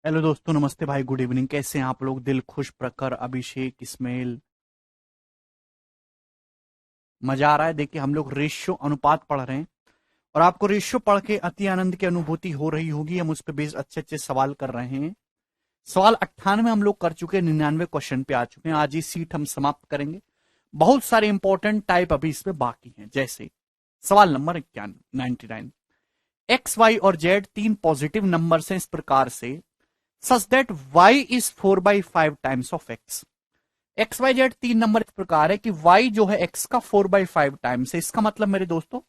Hello दोस्तों, नमस्ते भाई, गुड इवनिंग। कैसे हैं आप लोग? दिल खुश, प्रखर, अभिषेक, इस्माइल। मजा आ रहा है। देखिए, हम लोग रेशियो अनुपात पढ़ रहे हैं और आपको रेशियो पढ़ के अति आनंद की अनुभूति हो रही होगी। हम उस पर बेस अच्छे अच्छे सवाल कर रहे हैं। सवाल 98 हम लोग कर चुके हैं, 99 क्वेश्चन पे आ चुके हैं। आज ये सीट हम समाप्त करेंगे। बहुत सारे इंपॉर्टेंट टाइप अभी इसमें बाकी हैं। जैसे सवाल नंबर 91, 99। एक्स, वाई और जेड तीन पॉजिटिव नंबर हैं इस प्रकार से, such that Y is 4/5 times of X. X Y Z तीन नंबर इस प्रकार है कि वाई जो है एक्स का 4/5 टाइम्स है। इसका मतलब मेरे दोस्तों,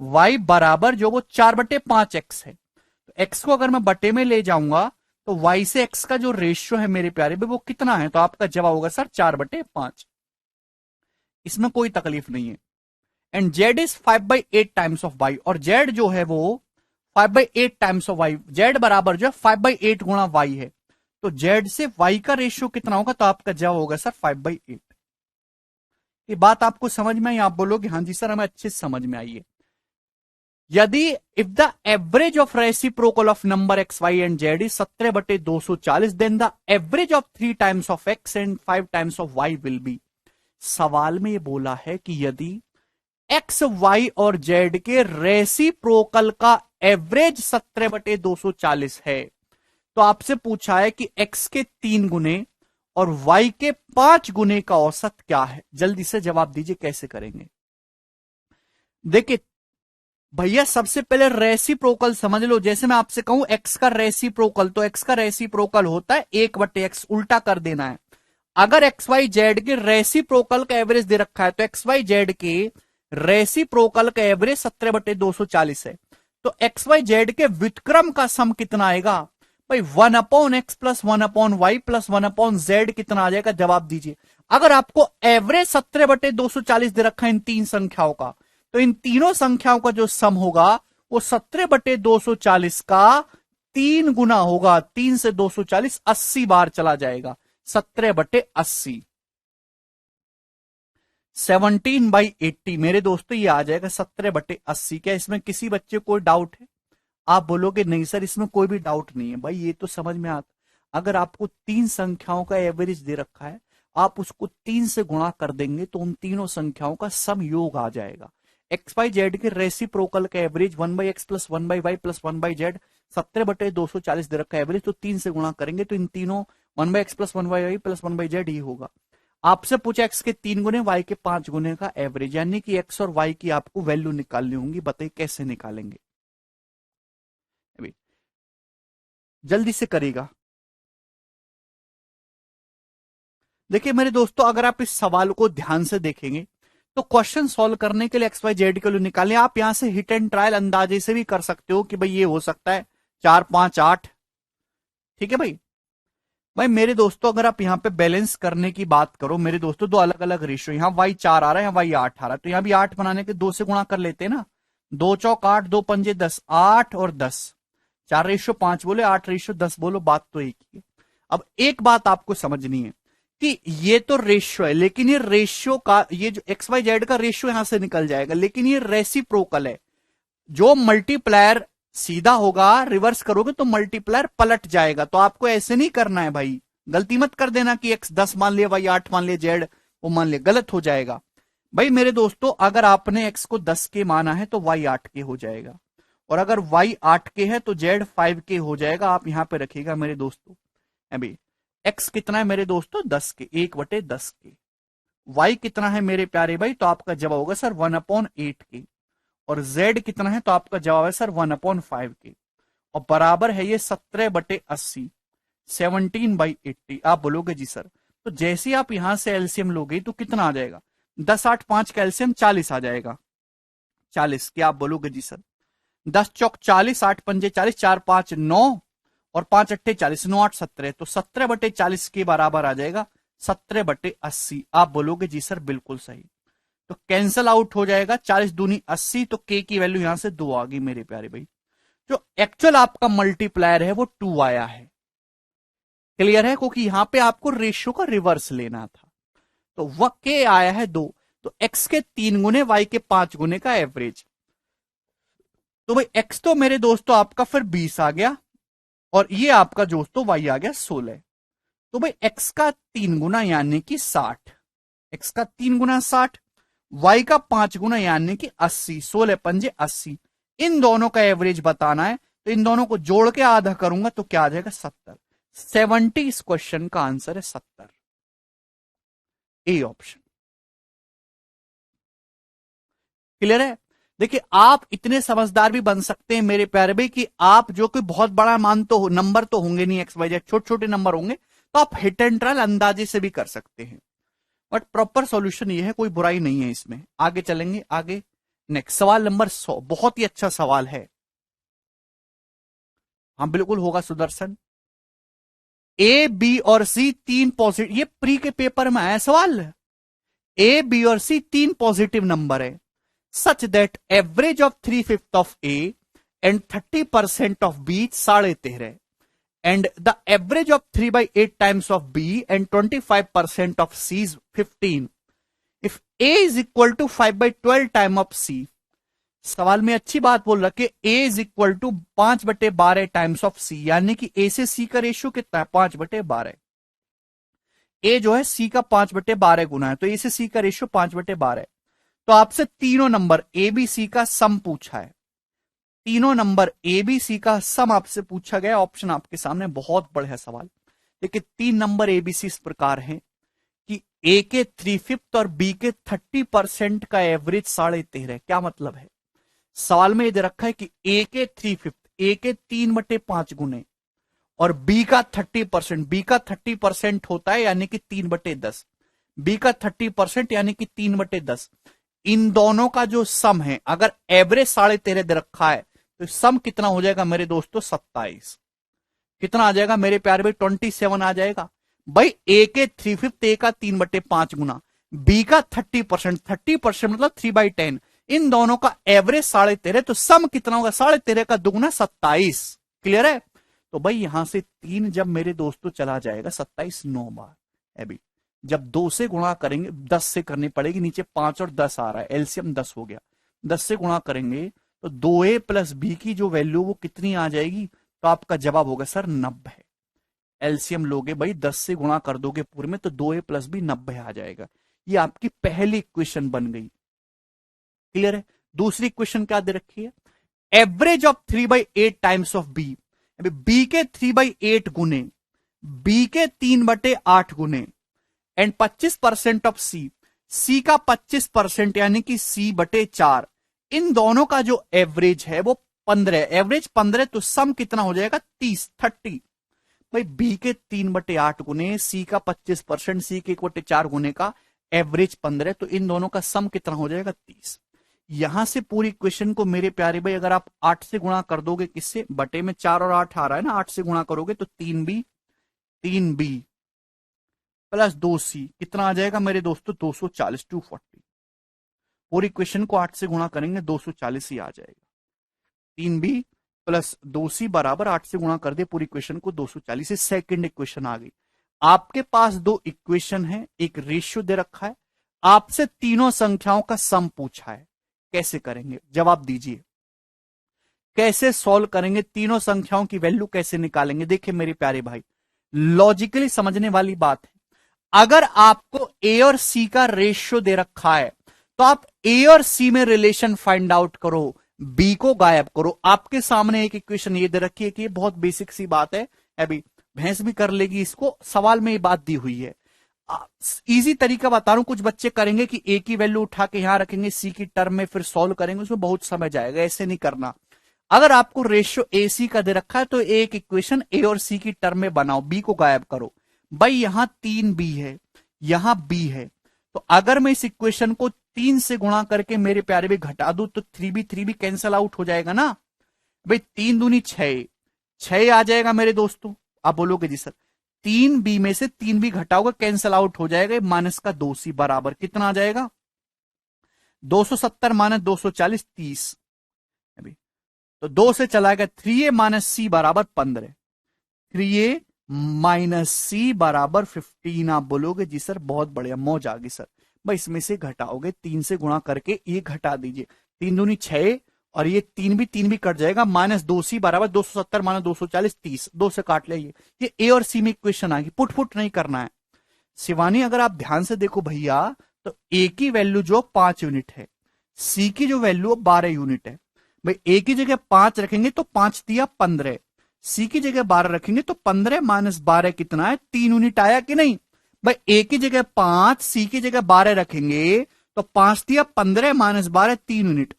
वाई बराबर जो वो 4/5 एक्स है। तो एक्स को अगर मैं बटे में ले जाऊंगा तो वाई से एक्स का जो रेशियो है मेरे प्यारे भाई, वो कितना है? तो आपका जवाब होगा सर 4/5। इसमें कोई तकलीफ नहीं है। And Z is 5/8 times of Y, और जेड जो है वो 5/8 टाइम्स ऑफ वाई। जेड बराबर जो है 5/8 गुणा वाई है। तो जेड से वाई का रेशियो कितना होगा? तो आपका जवाब होगा सर 5/8। ये बात आपको समझ में आई? आप बोलोगे हाँ जी सर, हमें अच्छे से समझ में आई है। यदि if the average of reciprocal of number X Y and Z is 17/240, then the average of 3 times of X and 5 times of Y will be. सवाल में ये बोला है कि यदि एक्स, वाई और जेड के रेसिप्रोकल का एवरेज 17/240 है, तो आपसे पूछा है कि एक्स के 3 गुने और वाई के 5 गुने का औसत क्या है। जल्दी से जवाब दीजिए, कैसे करेंगे? देखिए भैया, सबसे पहले रेसिप्रोकल समझ लो। जैसे मैं आपसे कहूं एक्स का रेसिप्रोकल, तो एक्स का रेसिप्रोकल होता है 1/x, उल्टा कर देना है। अगर एक्स वाई जेड के रेसिप्रोकल का एवरेज दे रखा है, तो एक्स वाई जेड के रेसिप्रोकल का एवरेज 17/240 है। तो एक्स वाई जेड के व्युत्क्रम का सम कितना आएगा भाई? 1/x plus 1/y plus 1/z कितना आ जाएगा? जवाब दीजिए। अगर आपको एवरेज 17/240 दे रखा है इन तीन संख्याओं का, तो इन तीनों संख्याओं का जो सम होगा वो 17/240 का 3 गुना होगा। 3 से 240 80 बार चला जाएगा। 17/80, 17/80 मेरे दोस्तों ये आ जाएगा 17/80। क्या इसमें किसी बच्चे को कोई डाउट है? आप बोलोगे नहीं सर, इसमें कोई भी डाउट नहीं है। भाई ये तो समझ में आता। अगर आपको तीन संख्याओं का एवरेज दे रखा है, आप उसको 3 से गुणा कर देंगे तो उन तीनों संख्याओं का सम योग आ जाएगा। एक्स वाई जेड के रेसिप्रोकल का average 1/x plus 1/y plus 1/z, 17/240 दे रखा है एवरेज, तो 3 से गुणा करेंगे तो इन तीनों 1/x plus 1/y plus 1/z ही होगा। आपसे पूछा एक्स के 3 गुने, वाई के 5 गुने का एवरेज, यानी कि एक्स और वाई की आपको वैल्यू निकालनी होंगी। बताइए कैसे निकालेंगे? अभी जल्दी से करेगा। देखिए मेरे दोस्तों, अगर आप इस सवाल को ध्यान से देखेंगे तो क्वेश्चन सॉल्व करने के लिए एक्स वाई जेड के लिए निकालें। आप यहां से हिट एंड ट्रायल अंदाजे से भी कर सकते हो कि भाई ये हो सकता है 4, 5, 8। ठीक है भाई। भाई मेरे दोस्तों, अगर आप यहाँ पे बैलेंस करने की बात करो मेरे दोस्तों, दो अलग अलग रेशियो, यहाँ वाई 4 आ रहा है, यहाँ वाई 8 आ रहा है, तो यहाँ भी 8 बनाने के 2 से गुणा कर लेते हैं ना। 2 चौक 8, 2 पंजे 10, 8 और 10, 4/5 बोले, 8/10 बोलो, बात तो एक ही है। अब एक बात आपको समझनी है कि ये तो रेशियो है, लेकिन ये रेशियो का, ये जो एक्स वाई जेड का रेशियो यहां से निकल जाएगा, लेकिन ये रेसिप्रोकल है। जो मल्टीप्लायर सीधा होगा, रिवर्स करोगे तो मल्टीप्लायर पलट जाएगा। तो आपको ऐसे नहीं करना है भाई। गलती मत कर देना कि एक्स 10 मान लिया, वाई 8 मान लिया, जेड वो मान लिया, गलत हो जाएगा। भाई मेरे दोस्तों, अगर आपने एक्स को 10 के माना है तो वाई 8 के हो जाएगा, और अगर वाई 8 के है तो जेड 5 के हो जाएगा। आप यहां पे रखिएगा मेरे दोस्तों। अभी एक्स कितना है मेरे दोस्तों? 10 के, 1/10 के। वाई कितना है मेरे प्यारे भाई? तो आपका जवाब होगा सर 1/8 के। और z कितना है? तो आपका जवाब है सर 1/5 के। और बराबर है ये 17/80, 17/80। आप बोलोगे जी सर, तो जैसे आप यहां से एलसीएम लोगे तो कितना आ जाएगा? 10, 8, 5 का एलसीएम 40 आ जाएगा। 40। क्या आप बोलोगे जी सर? 10 चौक 40, 8 पंजे 40, 4 5 9 और 5 अट्ठे 40, 9 8 17, तो 17/40 के बराबर आ जाएगा 17/80। आप बोलोगे जी सर बिल्कुल सही। तो कैंसल आउट हो जाएगा, 40 दूनी 80, तो के की वैल्यू यहां से 2 आ गई मेरे प्यारे भाई। जो एक्चुअल आपका मल्टीप्लायर है वो 2 आया है। क्लियर है? क्योंकि यहां पे आपको रेशियो का रिवर्स लेना था। तो वह के आया है 2। तो एक्स के 3 गुने, वाई के 5 गुने का एवरेज। तो भाई एक्स तो मेरे दोस्तों आपका फिर 20 आ गया, और ये आपका दोस्तों y आ गया 16। तो भाई x का 3 गुना यानी कि 60, x का 3 गुना 60, y का 5 गुना यानी कि 80, 16 पंजे 80। इन दोनों का एवरेज बताना है, तो इन दोनों को जोड़ के आधा करूंगा तो क्या आ जाएगा 70। 70 इस क्वेश्चन का आंसर है 70, ए ऑप्शन। क्लियर है? देखिए आप इतने समझदार भी बन सकते हैं मेरे प्यारे भाई कि आप जो कोई बहुत बड़ा मान तो नंबर तो होंगे नहीं, एक्स वाई जेड छोटे छोटे नंबर होंगे, तो आप हिट एंड ट्रायल अंदाजे से भी कर सकते हैं। बट प्रॉपर सॉल्यूशन ये है, कोई बुराई नहीं है इसमें। आगे चलेंगे, आगे नेक्स्ट सवाल नंबर 100, बहुत ही अच्छा सवाल है। हाँ बिल्कुल होगा सुदर्शन। ए बी और सी तीन पॉजिटिव, ये प्री के पेपर में आया सवाल। ए बी और सी तीन पॉजिटिव नंबर है, such that average of 3/5 of A and 30% of B 13.5 and the average of 3/8 times of B and 25% of C is 15. If A is equal to 5/12 time of C, सवाल में अच्छी बात बोल रखे, A is equal to 5/12 times of C, यानी कि A से C का रेशियो कितना है 5/12। A जो है C का 5/12 गुना है, तो A से C का रेशियो 5/12। तो आपसे तीनों नंबर ए बी सी का सम पूछा है, तीनों नंबर ए बी सी का सम आपसे पूछा गया। ऑप्शन आपके सामने, बहुत बढ़िया सवाल। देखिए 3 नंबर ए बी सी इस प्रकार हैं कि ए के 3/5 और बी के 30% का एवरेज 13.5। क्या मतलब है? सवाल में ये दे रखा है कि ए के 3/5, ए के 3/5 गुने, और बी का 30%, बी का 30% होता है यानी कि 3/10, बी का 30% यानी कि 3/10। इन दोनों का जो सम है, अगर एवरेज 13.5 दे रखा है तो सम कितना हो जाएगा मेरे दोस्तों 27। कितना आ जाएगा मेरे प्यारे भाई? 27 आ जाएगा। भाई ए के 3/5, ए का 3/5 गुना, बी का 30%, 30% मतलब 3/10, इन दोनों का एवरेज 13.5, तो सम कितना होगा 13.5 का दुगुना 27। क्लियर है? तो भाई यहां से 3 जब मेरे दोस्तों चला जाएगा 27 9 बार, अभी जब 2 से गुणा करेंगे 10 से करनी पड़ेगी, नीचे 5 और 10 आ रहा है, एलसीएम 10 हो गया, 10 से गुणा करेंगे तो 2a प्लस बी की जो वैल्यू वो कितनी आ जाएगी? तो आपका जवाब होगा सर 90। एलसीएम लोगे भाई 10 से गुणा कर दोगे पूरे में तो 2a प्लस बी 90 आ जाएगा। ये आपकी पहली इक्वेशन बन गई। क्लियर है? दूसरी इक्वेशन क्या दे रखी है? Average of 3/8 times of B, B के 3/8 गुने, बी के 3/8 गुने एंड 25% ऑफ सी, सी का 25% यानी कि C/4, इन दोनों का जो एवरेज है वो 15, एवरेज 15, तो सम कितना हो जाएगा 30 भाई बी के 3/8 गुने, सी का 25%, सी के 1/4 गुने का एवरेज 15, तो इन दोनों का सम कितना हो जाएगा 30। यहां से पूरी इक्वेशन को मेरे प्यारे भाई अगर आप 8 से गुणा कर दोगे, किससे? बटे में 4 और 8 आ रहा है ना, 8 से गुणा करोगे तो 3b प्लस 2c कितना आ जाएगा मेरे दोस्तों 240, 240। पूरी इक्वेशन को 8 से गुणा करेंगे 240 ही आ जाएगा। 3b प्लस 2c बराबर 8 से गुणा कर दे पूरी इक्वेशन को 240, सेकंड इक्वेशन आ गई। आपके पास दो इक्वेशन है, एक रेशियो दे रखा है, आपसे तीनों संख्याओं का सम पूछा है। कैसे करेंगे? जवाब दीजिए, कैसे सॉल्व करेंगे? तीनों संख्याओं की वैल्यू कैसे निकालेंगे? देखिए मेरे प्यारे भाई, लॉजिकली समझने वाली बात है। अगर आपको ए और सी का रेशियो दे रखा है तो आप ए और सी में रिलेशन फाइंड आउट करो, बी को गायब करो। आपके सामने एक इक्वेशन ये दे रखी है कि ये बहुत बेसिक सी बात है, अभी भैंस भी कर लेगी इसको, सवाल में ये बात दी हुई है। इजी तरीका बता रहा हूं, कुछ बच्चे करेंगे कि ए की वैल्यू उठा के यहां रखेंगे, सी की टर्म में फिर सॉल्व करेंगे, उसमें बहुत समय जाएगा, ऐसे नहीं करना। अगर आपको रेशियो ए सी का दे रखा है तो एक इक्वेशन ए और सी की टर्म में बनाओ, बी को गायब करो। भाई यहां 3b है, यहां b है, तो अगर मैं इस इक्वेशन को 3 से गुणा करके मेरे प्यारे भी घटा दूं तो 3b कैंसल आउट हो जाएगा ना। भाई 3 दूनी 6, 6 आ जाएगा मेरे दोस्तों। आप बोलोगे जी सर 3b में से 3b घटाओगे कैंसल आउट हो जाएगा, माइनस का 2c बराबर कितना आ जाएगा 270 माइनस 240 30। अभी तो 2 से चला गया 3a माइनस सी बराबर 15, 3a माइनस सी बराबर 15। आप बोलोगे जी सर बहुत बढ़िया, मौज आ गई सर। भाई इसमें से घटाओगे 3 से गुणा करके ये घटा दीजिए, 3 दूनी 6 और ये तीन भी कट जाएगा, -2c बराबर 270 -240 30, 2 से काट लिया। ये ए और सी में इक्वेशन आ गई, पुट फुट नहीं करना है। शिवानी अगर आप ध्यान से देखो भैया, तो ए की वैल्यू जो 5 यूनिट है, सी की जो वैल्यू 12 यूनिट है। भाई ए की जगह 5 रखेंगे तो 5 दिया 15, सी की जगह 12 रखेंगे तो 15 -12 कितना है, 3 यूनिट आया कि नहीं। भाई ए की जगह 5, सी की जगह 12 रखेंगे तो 5 दिया 15 -12 3 यूनिट।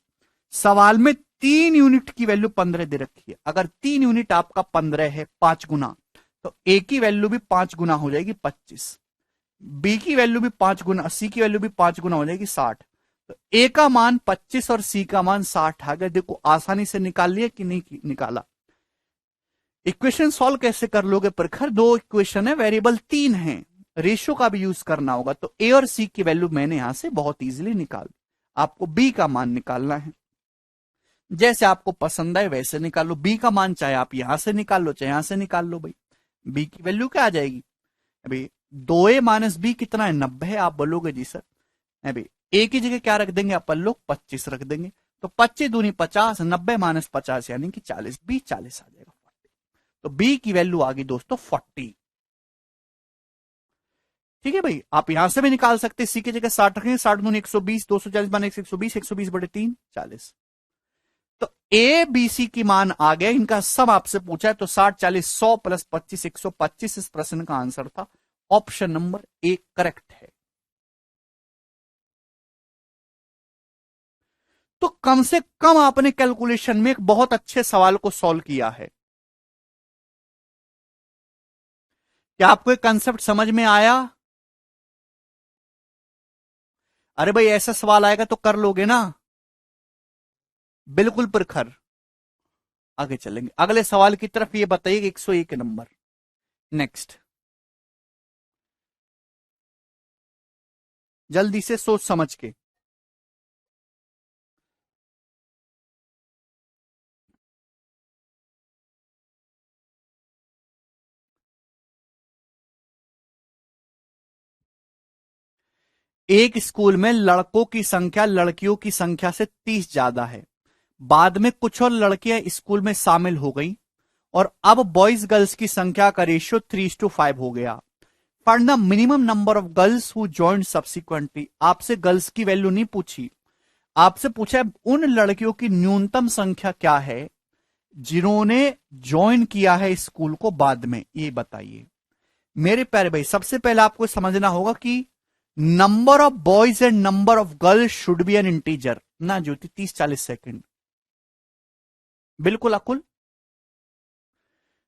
सवाल में 3 यूनिट की वैल्यू 15 दे रखी है। अगर 3 यूनिट आपका 15 है 5 गुना, तो ए की वैल्यू भी 5 गुना हो जाएगी 25, बी की वैल्यू भी 5 गुना, सी की वैल्यू भी 5 गुना हो जाएगी 60। तो ए का मान 25 और सी का मान 60 आ गया। देखो आसानी से निकाल लिया कि नहीं निकाला। इक्वेशन सॉल्व कैसे कर लोगे प्रखर, 2 इक्वेशन है, वेरिएबल 3 है, रेशियो का भी यूज करना होगा। तो ए और सी की वैल्यू मैंने यहां से बहुत इजीली निकाल, आपको बी का मान निकालना है। जैसे आपको पसंद है वैसे निकाल लो, बी का मान चाहे आप यहां से निकाल लो चाहे यहां से निकाल लो। भाई बी की वैल्यू क्या आ जाएगी, अभी 2a माइनस बी कितना है 90 है। आप बोलोगे जी सर, अभी ए की जगह क्या रख देंगे अपन लोग 25 रख देंगे, तो 25 दूनी 50, 90 माइनस 50 यानी कि 40, बी 40 आ जाएगा 40। तो बी की वैल्यू आ गई दोस्तों 40। ठीक है भाई, आप यहां से भी निकाल सकते हैं, सी की जगह 60 रखेंगे, 60 दूनी 120, 240 माइनस 120, 120 बटे 3 40। तो ए बी सी की मान आ गया, इनका सब आपसे पूछा है, तो 60 40 100 प्लस 25 125 इस प्रश्न का आंसर था। ऑप्शन नंबर ए करेक्ट है। तो कम से कम आपने कैलकुलेशन में एक बहुत अच्छे सवाल को सॉल्व किया है। क्या आपको एक कंसेप्ट समझ में आया? अरे भाई ऐसा सवाल आएगा तो कर लोगे ना, बिल्कुल प्रखर। आगे चलेंगे अगले सवाल की तरफ, ये बताइए 101 नंबर। नेक्स्ट, जल्दी से सोच समझ के। एक स्कूल में लड़कों की संख्या लड़कियों की संख्या से 30 ज्यादा है। बाद में कुछ और लड़कियां स्कूल में शामिल हो गई और अब बॉयज गर्ल्स की संख्या का रेशियो 3:5 हो गया। Find the minimum number of girls who joined subsequently. आपसे गर्ल्स की वैल्यू नहीं पूछी, आपसे पूछा है उन लड़कियों की न्यूनतम संख्या क्या है जिन्होंने ज्वाइन किया है स्कूल को बाद में, ये बताइए। मेरे प्यारे भाई सबसे पहले आपको समझना होगा कि number of boys and number of girls should be an integer ना ज्योति। 30-40 सेकेंड, बिल्कुल Akul.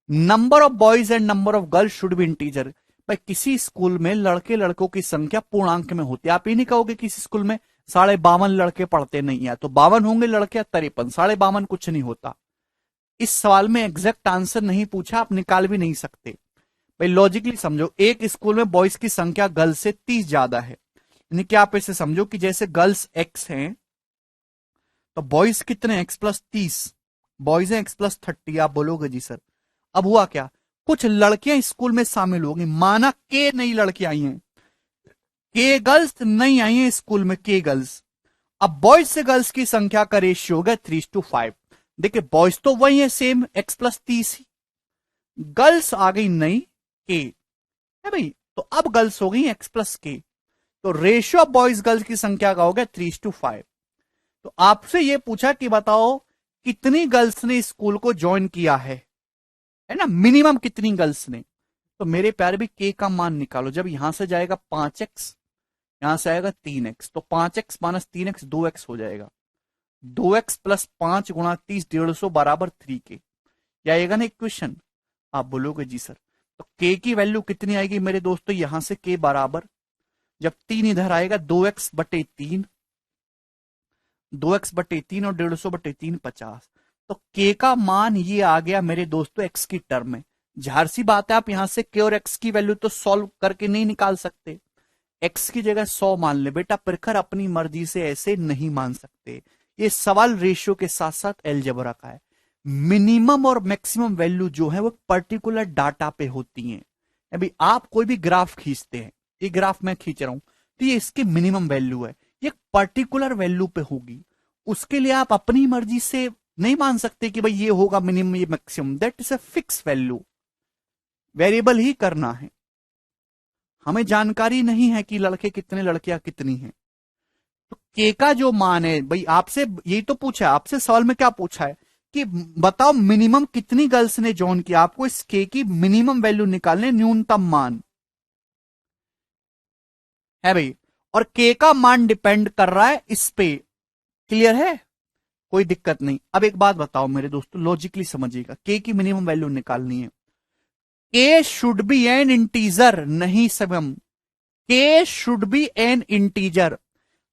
Number of boys and number of girls should be integer. भाई किसी स्कूल में लड़के लड़कों की संख्या पूर्णांक में होती है। आप ये नहीं कहोगे किसी स्कूल में 52.5 लड़के पढ़ते नहीं है, तो 52 होंगे लड़के, 53, 52.5 कुछ नहीं होता। इस सवाल में एग्जैक्ट आंसर नहीं पूछा, आप निकाल भी नहीं सकते। भाई लॉजिकली समझो, एक स्कूल में बॉयज की संख्या गर्ल्स से 30 ज्यादा है, यानी कि आप इसे समझो कि जैसे गर्ल्स x हैं तो बॉयज कितने x+30, बॉयज हैं x+30। आप बोलोगे जी सर अब हुआ क्या, कुछ लड़कियां स्कूल में शामिल होगी, माना के नई लड़कियां आई हैं, के गर्ल्स नहीं आई हैं स्कूल में, के गर्ल्स। अब बॉयज से गर्ल्स की संख्या का रेशियो हो गया 3:5। देखिए बॉयज तो वही है सेम x+30 ही, गर्ल्स आ गई नई के है भाई, तो अब गर्ल्स हो गई x+k, तो रेशियो ऑफ बॉयज गर्ल्स की संख्या का हो गया 3:5। तो आपसे यह पूछा कि बताओ कितनी गर्ल्स ने स्कूल को ज्वाइन किया है ना, मिनिमम कितनी गर्ल्स ने। तो मेरे प्यारे भी के का मान निकालो। जब यहां से जाएगा 5x, यहां से आएगा 3x, तो 5x माइनस 3x 2x हो जाएगा। 2x प्लस 5 गुणा 30 150 बराबर 3k, क्या आएगा ना इक्वेशन। आप बोलोगे जी सर, तो k की वैल्यू कितनी आएगी मेरे दोस्तों, यहां से k बराबर, जब 3 इधर आएगा 2x बटे 3, 2x बटे 3 और 150 बटे 3 50। तो k का मान ये आ गया मेरे दोस्तों x की टर्म में। झार सी बात है, आप यहां से k और x की वैल्यू तो सॉल्व करके नहीं निकाल सकते। x की जगह 100 मान ले बेटा, प्रखर अपनी मर्जी से ऐसे नहीं मान सकते। ये सवाल रेशियो के साथ साथ एलजेब्रा का है। मिनिमम और मैक्सिमम वैल्यू जो है वो पर्टिकुलर डाटा पे होती हैं। अभी आप कोई भी ग्राफ खींचते हैं, ये ग्राफ मैं खींच रहा हूं, तो ये इसकी मिनिमम वैल्यू है, ये पर्टिकुलर वैल्यू पे होगी। उसके लिए आप अपनी मर्जी से नहीं मान सकते कि भाई ये होगा मिनिमम, ये maximum. That is a fix value, variable ही करना है। हमें जानकारी नहीं है कि लड़के कितने, लड़कियां कितनी हैं। तो के का जो मान है भाई, आपसे यही तो पूछा है, आपसे सवाल में क्या पूछा है कि बताओ मिनिमम कितनी गर्ल्स ने ज्वाइन किया। आपको इस के की मिनिमम वैल्यू निकालने, न्यूनतम मान है भाई। और के का मान डिपेंड कर रहा है इस पे। क्लियर है, कोई दिक्कत नहीं। अब एक बात बताओ मेरे दोस्तों, लॉजिकली समझिएगा, के की मिनिमम वैल्यू निकालनी है। के शुड बी एन इंटीजर, नहीं सबम, के शुड बी एन इंटीजर।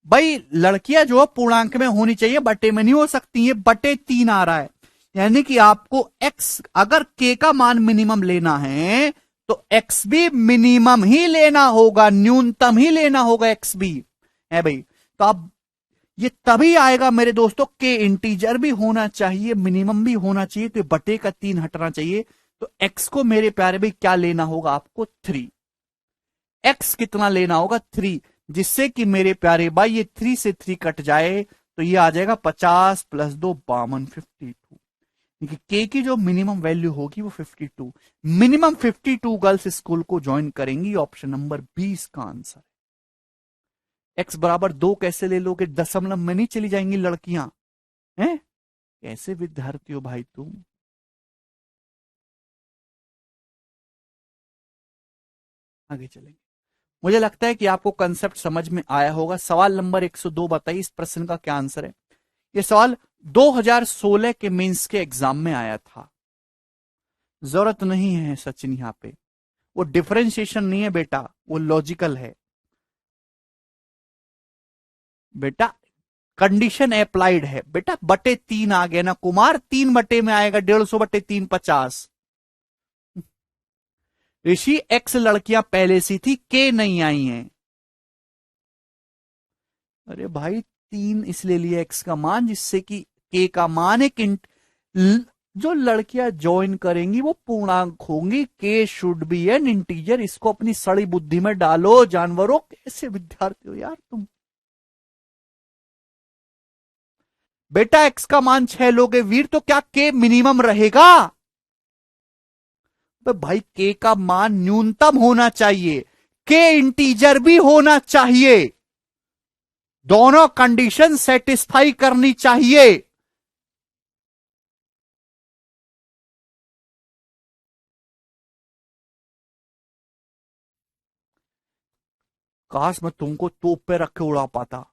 भाई लड़कियां जो पूर्णांक में होनी चाहिए, बटे में नहीं हो सकती है। बटे 3 आ रहा है, यानी कि आपको एक्स, अगर के का मान मिनिमम लेना है तो एक्स भी मिनिमम ही लेना होगा, न्यूनतम ही लेना होगा एक्स भी, है भाई। तो अब ये तभी आएगा मेरे दोस्तों, के इंटीजर भी होना चाहिए, मिनिमम भी होना चाहिए, तो बटे का 3 हटना चाहिए। तो एक्स को मेरे प्यारे भाई क्या लेना होगा आपको, 3। एक्स कितना लेना होगा, 3, जिससे कि मेरे प्यारे भाई ये 3 से 3 कट जाए तो ये आ जाएगा 50 प्लस 2 52, 52। के की जो मिनिमम वैल्यू होगी वो 52, मिनिमम 52 गर्ल्स स्कूल को ज्वाइन करेंगी। ऑप्शन नंबर 20 का आंसर। एक्स बराबर 2 कैसे ले लोगे, दशमलव में नहीं चली जाएंगी लड़कियां हैं? कैसे विद्यार्थी हो भाई तुम। आगे चलेंगे। मुझे लगता है कि आपको कंसेप्ट समझ में आया होगा। सवाल नंबर 102 बताइए, इस प्रश्न का क्या आंसर है। यह सवाल 2016 के मेंस के एग्जाम में आया था। जरूरत नहीं है सचिन यहां पे, वो डिफरेंशिएशन नहीं है बेटा, वो लॉजिकल है बेटा। कंडीशन अप्लाइड है बेटा। बटे 3 आ गया ना कुमार, 3 बटे में आएगा, 150 बटे 3 50। ऋषि एक्स लड़कियां पहले सी थी, के नहीं आई हैं। अरे भाई 3 इसलिए लिया एक्स का मान, जिससे कि के का मान एक जो लड़कियां ज्वाइन करेंगी वो पूर्णांक होंगी। के शुड बी एन इंटीजर। इसको अपनी सड़ी बुद्धि में डालो जानवरों। कैसे विद्यार्थी हो यार तुम। बेटा एक्स का मान 6 लोगे वीर, तो क्या के मिनिमम रहेगा। तो भाई के का मान न्यूनतम होना चाहिए, के इंटीजर भी होना चाहिए, दोनों कंडीशन सेटिस्फाई करनी चाहिए। काश मैं तुमको तोप पे रख के उड़ा पाता।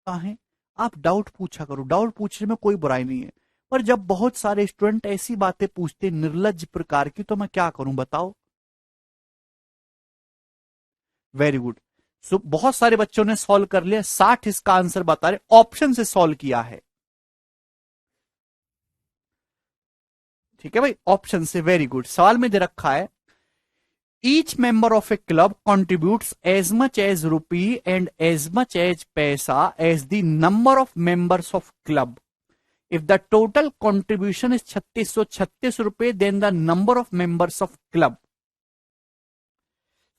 है, आप डाउट पूछा करो, डाउट पूछने में कोई बुराई नहीं है। पर जब बहुत सारे स्टूडेंट ऐसी बातें पूछते निर्लज प्रकार की, तो मैं क्या करूं बताओ। Very good. सो बहुत सारे बच्चों ने सॉल्व कर लिया, 60 इसका आंसर बता रहे, ऑप्शन से सॉल्व किया है। ठीक है भाई, ऑप्शन से। Very good. सवाल में दे रखा है, each member of A club contributes as much as rupee and as much as पैसा as the number of members of club. If the total contribution is 3636 रुपए, then the number of members of club.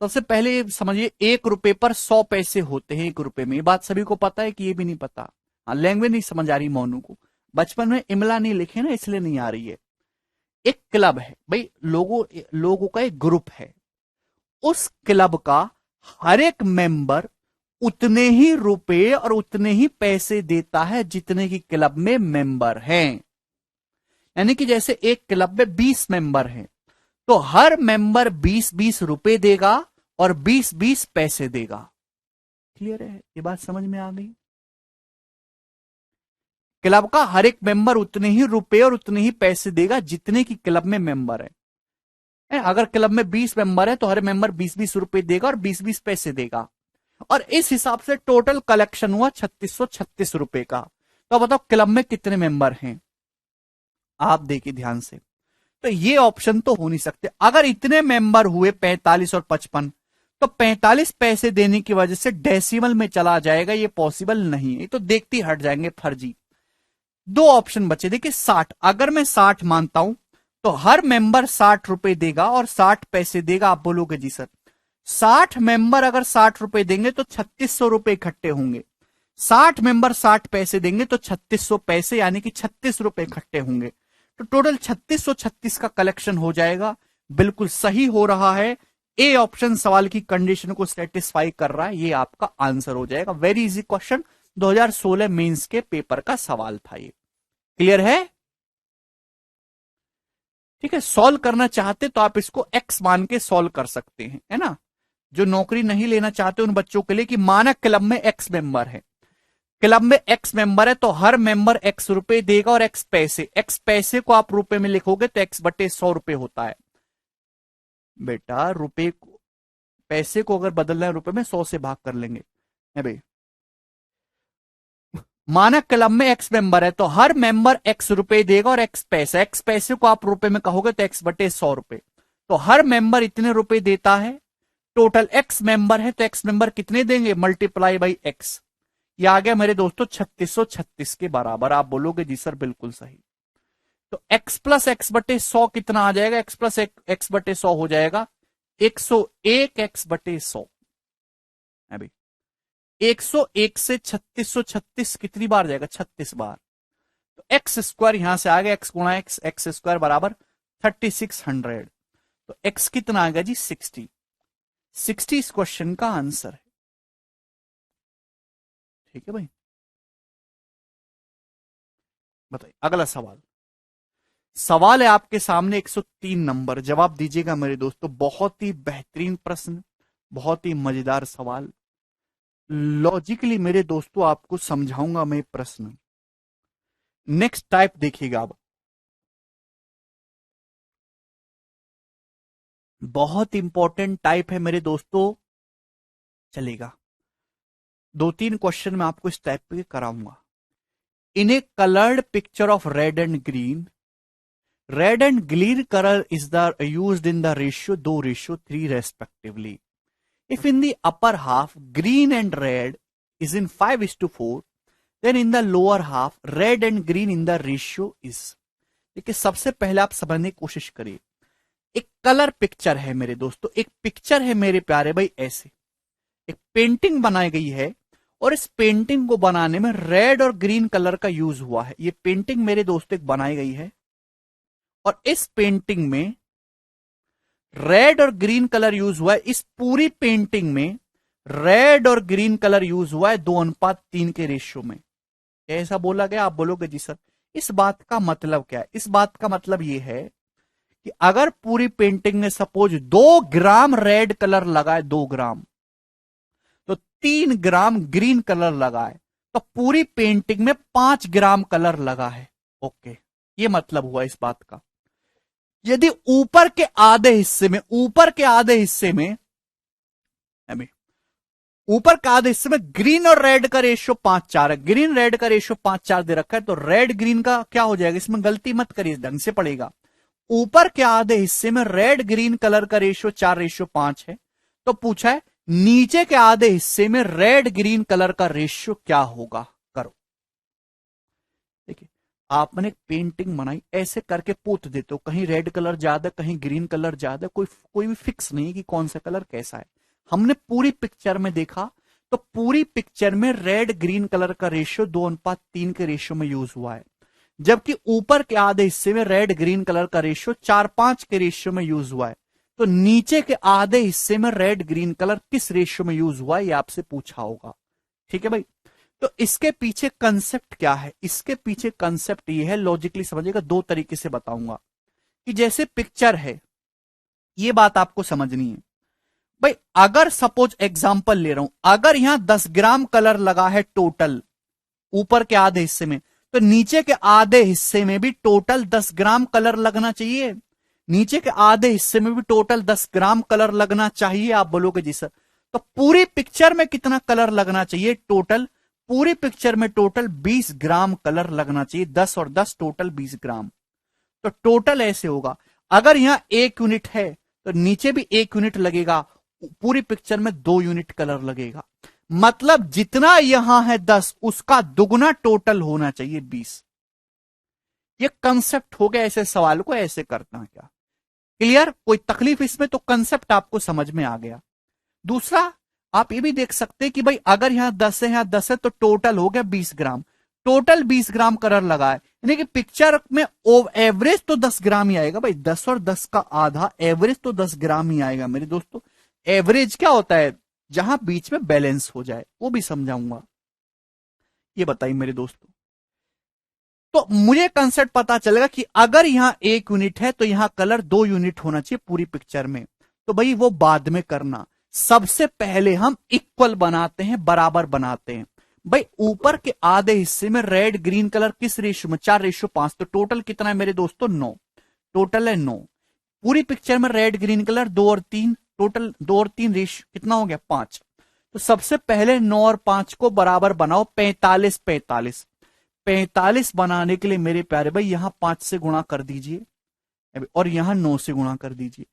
सबसे पहले समझिए, 1 रुपए पर 100 पैसे होते हैं 1 रुपए में। ये बात सभी को पता है कि ये भी नहीं पता। हाँ, लैंग्वेज नहीं समझ आ रही मोनू को। बचपन में इमला नहीं लिखे ना, इसलिए नहीं आ रही है। एक क्लब है भाई, लोगों का एक ग्रुप है। उस क्लब का हर एक मेंबर उतने ही रुपए और उतने ही पैसे देता है जितने की क्लब में मेंबर हैं। यानी कि जैसे एक क्लब में 20 मेंबर हैं, तो हर मेंबर 20-20 रुपए देगा और 20-20 पैसे देगा। क्लियर है, ये बात समझ में आ गई। क्लब का हर एक मेंबर उतने ही रुपए और उतने ही पैसे देगा जितने की क्लब में मेंबर है। अगर क्लब में 20 मेंबर है तो हर मेंबर 20-20 रुपए देगा और 20-20 पैसे देगा, और इस हिसाब से टोटल कलेक्शन हुआ 3636 रुपए का। तो बताओ क्लब में कितने मेंबर हैं, आप देखिए ध्यान से। तो ये ऑप्शन तो हो नहीं सकते। अगर इतने मेंबर हुए 45 और 55, तो 45 पैसे देने की वजह से डेसिमल में चला जाएगा, ये पॉसिबल नहीं है, ये तो देखते ही हट जाएंगे, फर्जी। दो ऑप्शन बचे, देखिए 60, अगर मैं 60 मानता हूं तो हर मेंबर 60 रुपए देगा और 60 पैसे देगा। आप बोलोगे जी सर 60 मेंबर अगर 60 रुपए देंगे तो 3600 रुपए इकट्ठे होंगे, 60 मेंबर 60 पैसे देंगे तो 3600 पैसे यानी कि 36 रुपए इकट्ठे होंगे, तो टोटल 3636 का कलेक्शन हो जाएगा। बिल्कुल सही हो रहा है, ए ऑप्शन सवाल की कंडीशन को सेटिस्फाई कर रहा है, ये आपका आंसर हो जाएगा। वेरी इजी क्वेश्चन, 2016 मेंस के पेपर का सवाल था ये। क्लियर है? ठीक है, सॉल्व करना चाहते तो आप इसको एक्स मान के सॉल्व कर सकते हैं, है ना। जो नौकरी नहीं लेना चाहते उन बच्चों के लिए कि मानक क्लब में एक्स मेंबर है, क्लब में एक्स मेंबर है तो हर मेंबर एक्स रुपए देगा और एक्स पैसे को आप रुपए में लिखोगे तो एक्स बटे 100 रुपए होता है। बेटा रुपए को, पैसे को अगर बदलना है रुपए में 100 से भाग कर लेंगे, है भाई। मानक क्लब में एक्स मेंबर है तो हर मेंबर एक्स रुपए देगा और एक्स पैसे को आप रुपए में कहोगे तो एक्स बटे 100 रुपए, तो हर मेंबर इतने रुपए देता है, टोटल एक्स मेंबर है तो एक्स मेंबर कितने देंगे, मल्टीप्लाई बाई एक्स। ये आ गया मेरे दोस्तों 3636 के बराबर। आप बोलोगे जी सर बिल्कुल सही। तो x प्लस एक्स बटे 100 कितना आ जाएगा, x प्लस एक्स बटे 100 हो जाएगा 101 एक्स बटे 100 है भाई। 101 से 3636 कितनी बार जाएगा, 36 बार। तो एक्स स्क्वायर यहां से आ गया, एक्स गुणा एक्स, एक्स स्क्वायर बराबर 3600। तो x कितना आ गया जी 60 इस क्वेश्चन का आंसर है। ठीक है भाई, बताइए अगला सवाल। सवाल है आपके सामने 103 नंबर, जवाब दीजिएगा मेरे दोस्तों। बहुत ही बेहतरीन प्रश्न, बहुत ही मजेदार सवाल। लॉजिकली मेरे दोस्तों आपको समझाऊंगा मैं प्रश्न। नेक्स्ट टाइप देखिएगा अब, बहुत इंपॉर्टेंट टाइप है मेरे दोस्तों, चलेगा। 2-3 क्वेश्चन मैं आपको इस टाइप के कराऊंगा। In a coloured picture of red and green, red and green color is used in the ratio 2:3 respectively. If in the upper half green and red is in 5:4, then in the lower half red and green in the ratio is. देखिए सबसे पहले आप समझने की कोशिश करिए, एक colour picture है मेरे दोस्तों, एक पिक्चर है मेरे प्यारे भाई, ऐसे एक पेंटिंग बनाई गई है और इस पेंटिंग को बनाने में रेड और ग्रीन कलर का यूज हुआ है। ये पेंटिंग मेरे दोस्तों एक बनाई गई है और इस पेंटिंग में रेड और ग्रीन कलर यूज हुआ है। इस पूरी पेंटिंग में रेड और ग्रीन कलर यूज हुआ है 2:3 के रेशियो में। ऐसा बोला गया, आप बोलोगे जी सर इस बात का मतलब क्या है। इस बात का मतलब यह है कि अगर पूरी पेंटिंग में सपोज 2 ग्राम रेड कलर लगाए, 2 ग्राम, तो 3 ग्राम ग्रीन कलर लगाए, तो पूरी पेंटिंग में 5 ग्राम कलर लगा है। ओके, ये मतलब हुआ इस बात का। यदि ऊपर के आधे हिस्से में, ऊपर के आधे हिस्से में ग्रीन और रेड का रेशियो 5:4 है, ग्रीन रेड का रेशियो 5:4 दे रखा है, तो रेड ग्रीन का क्या हो जाएगा, इसमें गलती मत करिए, ढंग से पड़ेगा। ऊपर के आधे हिस्से में रेड ग्रीन कलर का रेशियो 4:5 है, तो पूछा है नीचे के आधे हिस्से में रेड ग्रीन कलर का रेशियो क्या होगा। करो, देखिए आपने एक पेंटिंग बनाई, ऐसे करके पोत देते हो, कहीं रेड कलर ज्यादा कहीं ग्रीन कलर ज्यादा, कोई भी फिक्स नहीं कि कौन सा कलर कैसा है। हमने पूरी पिक्चर में देखा तो पूरी पिक्चर में रेड ग्रीन कलर का रेशियो 2:3 के रेशियो में यूज हुआ है, जबकि ऊपर के आधे हिस्से में रेड ग्रीन कलर का रेशियो 4:5 के रेशियो में यूज हुआ है। तो नीचे के आधे हिस्से में रेड ग्रीन कलर किस रेशियो में यूज हुआ है, ये आपसे पूछा होगा। ठीक है भाई, तो इसके पीछे कंसेप्ट क्या है, इसके पीछे कंसेप्ट ये है, लॉजिकली समझिएगा, 2 तरीके से बताऊंगा। कि जैसे पिक्चर है, ये बात आपको समझनी है भाई। अगर सपोज एग्जांपल ले रहा हूं, अगर यहां 10 ग्राम कलर लगा है टोटल ऊपर के आधे हिस्से में, तो नीचे के आधे हिस्से में भी टोटल 10 ग्राम कलर लगना चाहिए। नीचे के आधे हिस्से में भी टोटल 10 ग्राम कलर लगना चाहिए। आप बोलोगे जी सर, तो पूरी पिक्चर में कितना कलर लगना चाहिए टोटल? पूरी पिक्चर में टोटल 20 ग्राम कलर लगना चाहिए। 10 और 10 टोटल 20 ग्राम। तो टोटल ऐसे होगा, अगर यहां 1 यूनिट है तो नीचे भी 1 यूनिट लगेगा, पूरी पिक्चर में 2 यूनिट कलर लगेगा। मतलब जितना यहां है 10, उसका दुगना टोटल होना चाहिए 20। ये कंसेप्ट हो गया, ऐसे सवाल को ऐसे करना क्या? क्लियर? कोई तकलीफ इसमें? तो कंसेप्ट आपको समझ में आ गया। दूसरा, आप ये भी देख सकते हैं कि भाई अगर यहां 10 है, यहां 10 है, तो टोटल हो गया 20 ग्राम। टोटल 20 ग्राम कलर लगा है, यानी कि पिक्चर में एवरेज तो 10 ग्राम ही आएगा भाई। 10 और 10 का आधा, एवरेज तो 10 ग्राम ही आएगा मेरे दोस्तों। एवरेज क्या होता है? जहां बीच में बैलेंस हो जाए, वो भी समझाऊंगा। ये बताइए मेरे दोस्तों, तो मुझे कंसेप्ट पता चलेगा कि अगर यहां 1 यूनिट है तो यहां कलर 2 यूनिट होना चाहिए पूरी पिक्चर में। तो भाई वो बाद में करना, सबसे पहले हम इक्वल बनाते हैं, बराबर बनाते हैं। भाई ऊपर के आधे हिस्से में रेड ग्रीन कलर किस रेशियो में? 4:5। तो टोटल कितना है मेरे दोस्तों? 9। टोटल है 9। पूरी पिक्चर में रेड ग्रीन कलर 2 और 3, टोटल 2 और 3 रेशियो कितना हो गया? 5। तो सबसे पहले 9 और 5 को बराबर बनाओ, 45 45। 45 बनाने के लिए मेरे प्यारे भाई यहां 5 से गुणा कर दीजिए और यहां 9 से गुणा कर दीजिए।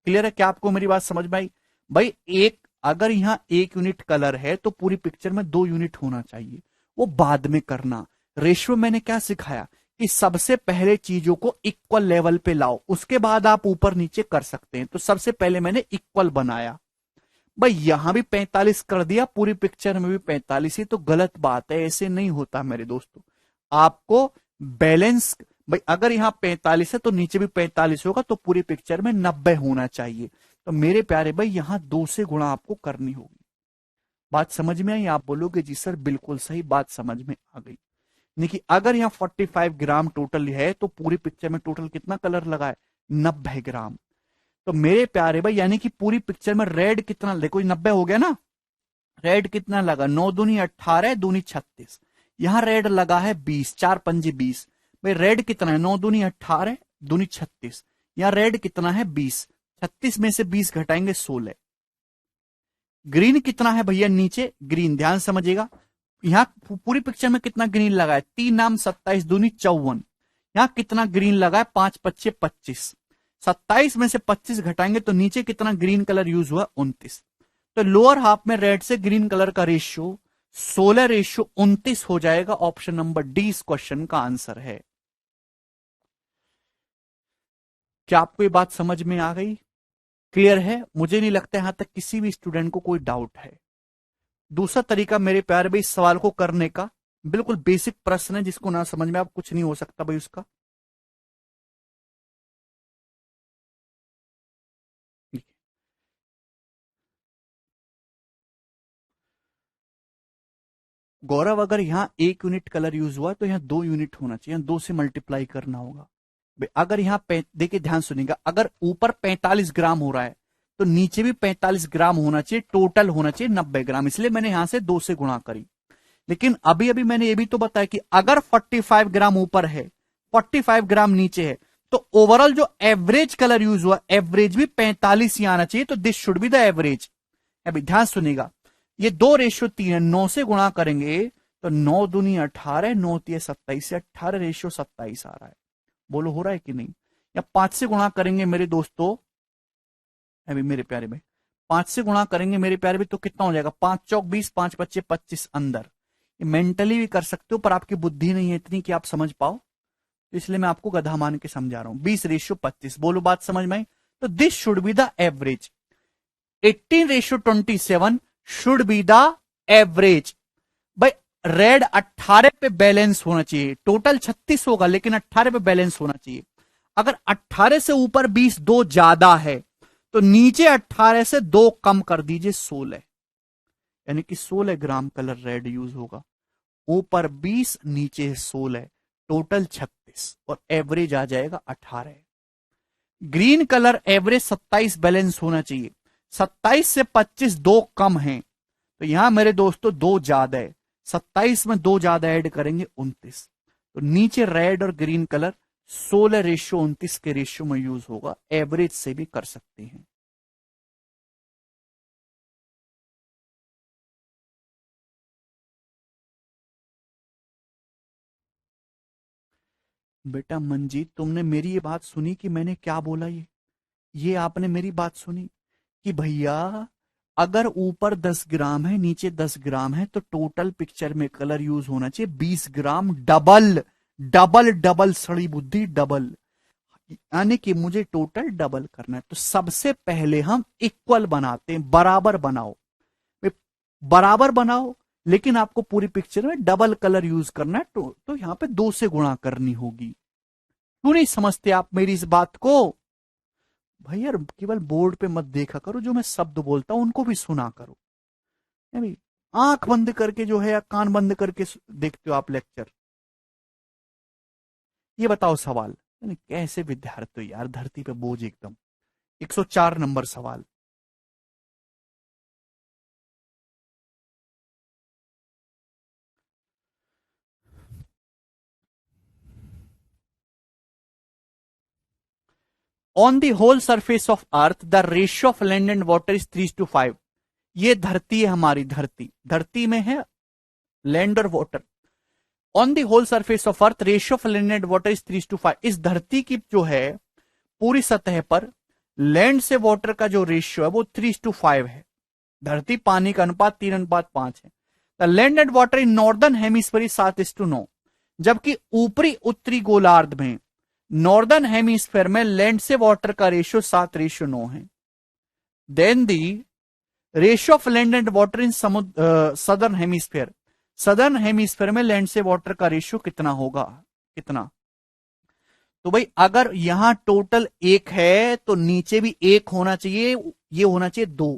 क्लियर है क्या आपको मेरी बात समझ में आई? भाई एक, अगर यहां 1 यूनिट कलर है तो पूरी पिक्चर में 2 यूनिट होना चाहिए, वो बाद में करना। रेशियो मैंने क्या सिखाया कि सबसे पहले चीजों को इक्वल लेवल पे लाओ, उसके बाद आप ऊपर नीचे कर सकते हैं। तो सबसे पहले मैंने इक्वल बनाया। भाई यहां भी 45 कर दिया, पूरी पिक्चर में भी 45 ही, तो गलत बात है, ऐसे नहीं होता मेरे दोस्तों। आपको बैलेंस, भाई अगर यहां 45 है तो नीचे भी 45 होगा, तो पूरी पिक्चर में 90 होना चाहिए। तो मेरे प्यारे भाई यहां 2 से गुणा आपको करनी होगी। बात समझ में आई? आप बोलोगे जी सर बिल्कुल सही, बात समझ में आ गई। देखिए अगर यहां 45 ग्राम टोटल है तो पूरी पिक्चर में टोटल कितना कलर लगा है? 90 ग्राम। तो मेरे प्यारे भाई यानी कि पूरी पिक्चर में रेड कितना, देखो 90 हो गया ना, रेड कितना लगा? 9 दूनी 18, दूनी 36। यहां रेड लगा है 20, 4 पंजे 20। भाई रेड कितना है? 9 दूनी 18, दूनी 36। यहां रेड कितना है? 20। 36 में से 20 घटाएंगे 16। ग्रीन कितना है भैया नीचे? ग्रीन ध्यान समझिएगा, यहां पूरी पिक्चर में कितना ग्रीन लगा है? 3 नाम 27 दूनी 54। यहां कितना ग्रीन लगा है? 5 पच्चे 25। 27 में से 25 घटाएंगे तो नीचे कितना ग्रीन कलर यूज हुआ? 29। तो लोअर हाफ में रेड से ग्रीन कलर का रेशियो 16:29 हो जाएगा। ऑप्शन नंबर डी इस क्वेश्चन का आंसर है। क्या आपको ये बात समझ में आ गई? क्लियर है? मुझे नहीं लगता यहां तक किसी भी स्टूडेंट को कोई डाउट है। दूसरा तरीका मेरे प्यारे भाई इस सवाल को करने का, बिल्कुल बेसिक प्रश्न है, जिसको ना समझ में आप कुछ नहीं हो सकता भाई उसका। गौरव अगर यहां 1 यूनिट कलर यूज हुआ तो यहां 2 यूनिट होना चाहिए, 2 से मल्टीप्लाई करना होगा। अगर यहां देखिए ध्यान सुनिएगा, अगर ऊपर 45 ग्राम हो रहा है तो नीचे भी 45 ग्राम होना चाहिए, टोटल होना चाहिए 90 ग्राम, इसलिए मैंने यहां से 2 से गुणा करी। लेकिन अभी अभी मैंने ये भी तो बताया कि अगर 45 ग्राम ऊपर है, 45 ग्राम नीचे है, तो ओवरऑल जो एवरेज कलर यूज हुआ, एवरेज भी 45 ही आना चाहिए। तो this should be the average. अभी ध्यान सुनिएगा, ये 2:3 है, 9 से गुणा करेंगे तो 9 दूनी 18, 9 तीय 27 से 18:27 आ रहा है। बोलो हो रहा है कि नहीं? या 5 से गुणा करेंगे मेरे दोस्तों, अभी मेरे प्यारे भाई 5 से गुणा करेंगे मेरे प्यारे भाई तो कितना हो जाएगा? 5 चौक 20, 5 पच्चे 25 अंदर। मेंटली भी कर सकते हो पर आपकी बुद्धि नहीं है इतनी कि आप समझ पाओ, तो इसलिए मैं आपको गधा मान के समझा रहा हूं। 20:25। बोलो बात समझ में आई? तो this should be the average. 18:27 should be the average. भाई रेड 18 पे बैलेंस होना चाहिए, टोटल 36 होगा लेकिन 18 पे बैलेंस होना चाहिए। अगर 18 से ऊपर 20 2 ज्यादा है तो नीचे 18 से 2 कम कर दीजिए 16, यानी कि 16 ग्राम कलर रेड यूज होगा। ऊपर 20 नीचे 16, टोटल 36 और एवरेज आ जाएगा 18। ग्रीन कलर एवरेज 27 बैलेंस होना चाहिए, 27 से 25 2 कम है, तो यहां मेरे दोस्तों 2 ज्यादा है, 27 में 2 ज्यादा ऐड करेंगे 29। तो नीचे रेड और ग्रीन कलर 16:29 के रेशियो में यूज होगा। एवरेज से भी कर सकते हैं। बेटा मंजीत, तुमने मेरी ये बात सुनी कि मैंने क्या बोला? ये आपने मेरी बात सुनी कि भैया अगर ऊपर 10 ग्राम है नीचे 10 ग्राम है तो टोटल पिक्चर में कलर यूज होना चाहिए 20 ग्राम। डबल डबल डबल, सड़ी बुद्धि, डबल। यानी कि मुझे टोटल डबल करना है। तो सबसे पहले हम इक्वल बनाते हैं, बराबर बनाओ। बराबर बनाओ, लेकिन आपको पूरी पिक्चर में डबल कलर यूज करना है, तो यहां पे 2 से गुणा करनी होगी। क्यों नहीं समझते आप मेरी इस बात को? भाई यार, केवल बोर्ड पे मत देखा करो, जो मैं शब्द बोलता हूं उनको भी सुना करो। भाई, आंख बंद करके जो है या कान बंद करके देखते हो आप लेक्चर? ये बताओ सवाल। कैसे विद्यार्थी हो यार, धरती पे बोझ एकदम। 104 नंबर सवाल। On the whole surface of earth the ratio of land and water is 3:5। ये धरती है हमारी, धरती। धरती में है लैंड और water. On the whole surface of earth ratio of land and water is 3:5। इस धरती की जो है पूरी सतह पर लैंड से वाटर का जो रेशियो है वो 3:5 है। धरती पानी का अनुपात 3:5 है। The land and water in northern hemisphere 7:9। जबकि ऊपरी उत्तरी गोलार्ध में नॉर्दर्न हेमिस्फीयर में लैंड से वाटर का रेशियो 7:9 है। Then the ratio of land and water in southern hemisphere. Southern hemisphere में लैंड से वाटर का रेशियो कितना होगा? कितना? तो भाई अगर यहां टोटल 1 है तो नीचे भी 1 होना चाहिए, ये होना चाहिए 2।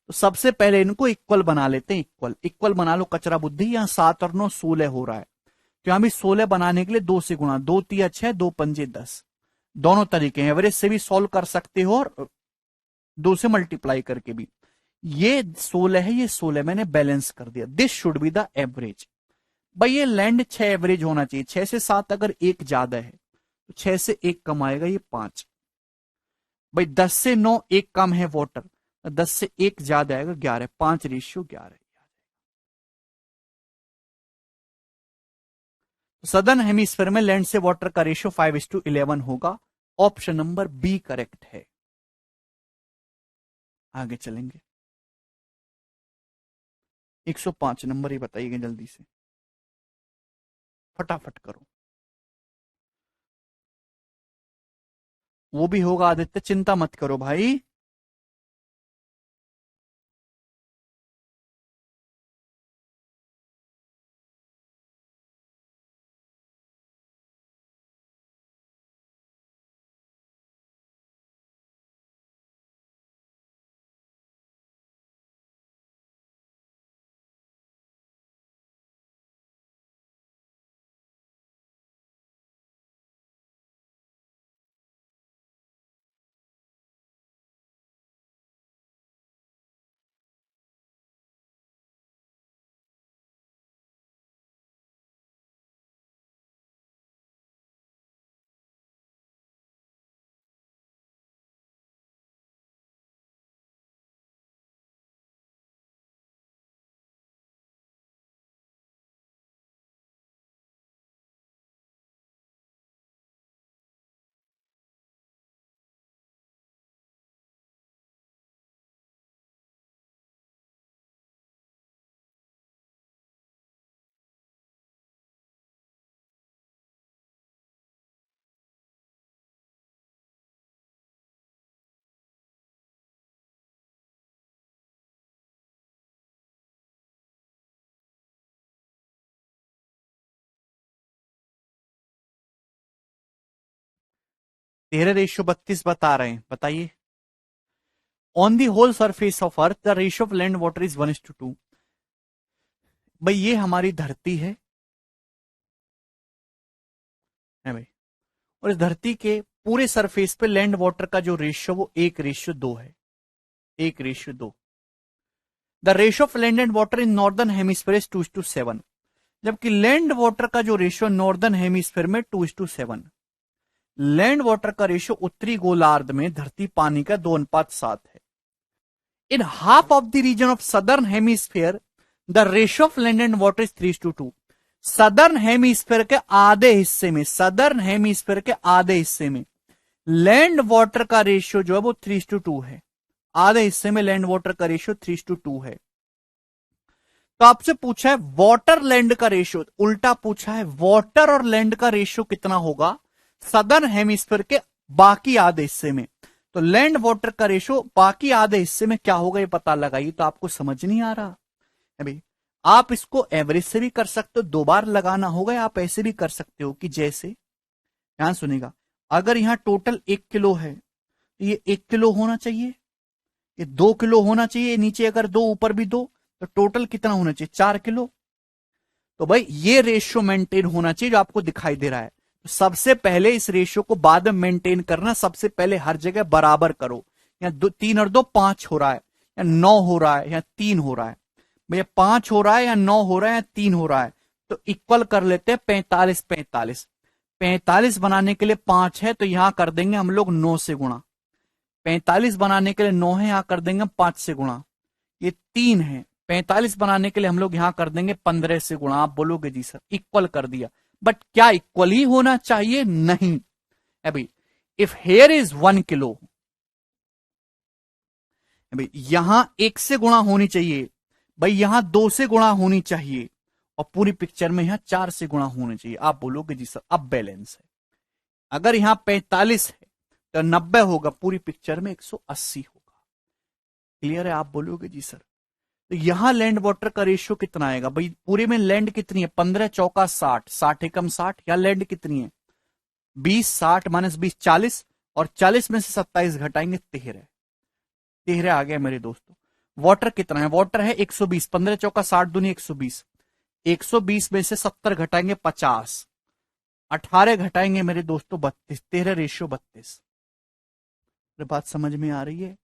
तो सबसे पहले इनको इक्वल बना लेते हैं। इक्वल इक्वल बना लो, कचरा बुद्धि। यहां 7 और 9 16 हो रहा है, तो यहां भी 16 बनाने के लिए 2 से गुणा। 2 तिया 6, 2 पंजे 10। दोनों तरीके हैं, एवरेज से भी सॉल्व कर सकते हो और 2 से मल्टीप्लाई करके भी। ये 16 है, ये 16 मैंने बैलेंस कर दिया। This should be the average. भाई ये लैंड 6 एवरेज होना चाहिए। 6 से 7 अगर 1 ज्यादा है तो 6 से 1 कम आएगा, ये 5। भाई 10 से 9 1 कम है वाटर, 10 से 1 ज्यादा आएगा 11। 5:11। सदर्न हेमिस्फीयर में लैंड से वाटर का रेशियो 5:11 होगा। ऑप्शन नंबर बी करेक्ट है। आगे चलेंगे। 105 नंबर ही बताइएगा जल्दी से, फटाफट करो। वो भी होगा आदित्य, चिंता मत करो भाई। तेरह रेशियो 32 बता रहे हैं, बताइए। On the whole surface of earth the ratio of land water is 1:2। भाई ये हमारी धरती है भाई, और इस धरती के पूरे सरफेस पे लैंड वाटर का जो रेशियो वो 1:2 है। 1:2। The ratio of land and water in northern hemisphere is 2:7। जबकि लैंड वाटर का जो रेशियो नॉर्दर्न हेमिस्फीयर में 2:7, लैंड वाटर का रेशियो उत्तरी गोलार्ध में धरती पानी का 2:7 है। In half of the region of southern hemisphere the ratio of land and water is 3:2। Southern hemisphere के आधे हिस्से में, सदर्न हेमिस्फीयर के आधे हिस्से में लैंड वाटर का रेशियो जो है वो 3:2 है। आधे हिस्से में लैंड वाटर का रेशियो 3:2 है। तो आपसे पूछा है वाटर लैंड का रेशियो, उल्टा पूछा है वाटर और लैंड का रेशियो कितना होगा सदर्न हेमिस्फीयर के बाकी आधे हिस्से में। तो लैंड वाटर का रेशियो बाकी आधे हिस्से में क्या होगा ये पता लगाइए। तो आपको समझ नहीं आ रहा है भाई, आप इसको एवरेज से भी कर सकते हो, 2 बार लगाना होगा, या आप ऐसे भी कर सकते हो कि जैसे ध्यान सुनेगा, अगर यहां टोटल 1 किलो है तो ये 1 किलो होना चाहिए, ये 2 किलो होना चाहिए, नीचे अगर 2 ऊपर भी 2, तो टोटल कितना होना चाहिए 4 किलो। तो भाई ये रेशियो मेंटेन होना चाहिए जो आपको दिखाई दे रहा है। तो सबसे पहले इस रेशियो को बाद में मेंटेन करना, सबसे पहले हर जगह बराबर करो। या 3 और 2 5 हो रहा है, या 9 हो रहा है, या 3 हो रहा है, भैया 5 हो रहा है या 9 हो रहा है या 3 हो रहा है, तो इक्वल कर लेते हैं 45 45। 45 बनाने के लिए 5 है तो यहां कर देंगे हम लोग 9 से गुणा। 45 बनाने के लिए 9 है, यहां कर देंगे 5 से गुणा। ये 3 है, 45 बनाने के लिए हम लोग यहां कर देंगे 15 से गुणा। आप बोलोगे जी सर इक्वल कर दिया, बट क्या इक्वल ही होना चाहिए? नहीं। अभी इफ हेयर इज 1 किलो, अभी यहां 1 से गुणा होनी चाहिए, भाई यहां 2 से गुणा होनी चाहिए, और पूरी पिक्चर में यहां 4 से गुणा होनी चाहिए। आप बोलोगे जी सर अब बैलेंस है। अगर यहां 45 है तो 90 होगा, पूरी पिक्चर में 180 होगा। क्लियर है? आप बोलोगे जी सर। तो यहां लैंड वाटर का रेशियो कितना आएगा भाई? पूरे में लैंड कितनी है? 15 चौका 60, 60 एकम 60। या लैंड कितनी है? 20, 60 माइनस 20 40, और 40 में से 27 घटाएंगे 13। 13 आ गया मेरे दोस्तों। वाटर कितना है? वाटर है 120, 15 चौका 60 दूनी 120, 120 में से 70 घटाएंगे 50, 18 घटाएंगे मेरे दोस्तों 32, 13 रेशियो 32। बात समझ में आ रही है?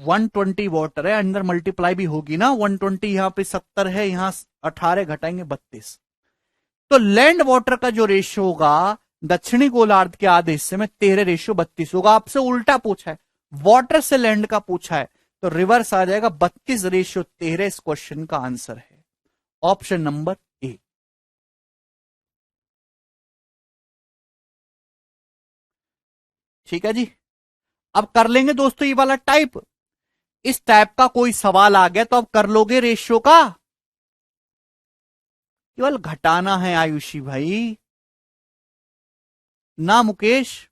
120 वाटर है, अंदर मल्टीप्लाई भी होगी ना, 120 यहां पे 70 है, यहां 18 घटाएंगे 32। तो लैंड वाटर का जो रेशियो होगा दक्षिणी गोलार्ध के आधे हिस्से में 13 रेशियो 32 होगा। आपसे उल्टा पूछा है, वाटर से लैंड का पूछा है, तो रिवर्स आ जाएगा 32 रेशियो 13। इस क्वेश्चन का आंसर है ऑप्शन नंबर ए। ठीक है जी। अब कर लेंगे दोस्तों ये वाला टाइप। इस टाइप का कोई सवाल आ गया तो अब कर लोगे रेशियो का, केवल घटाना है आयुषी भाई, ना मुकेश।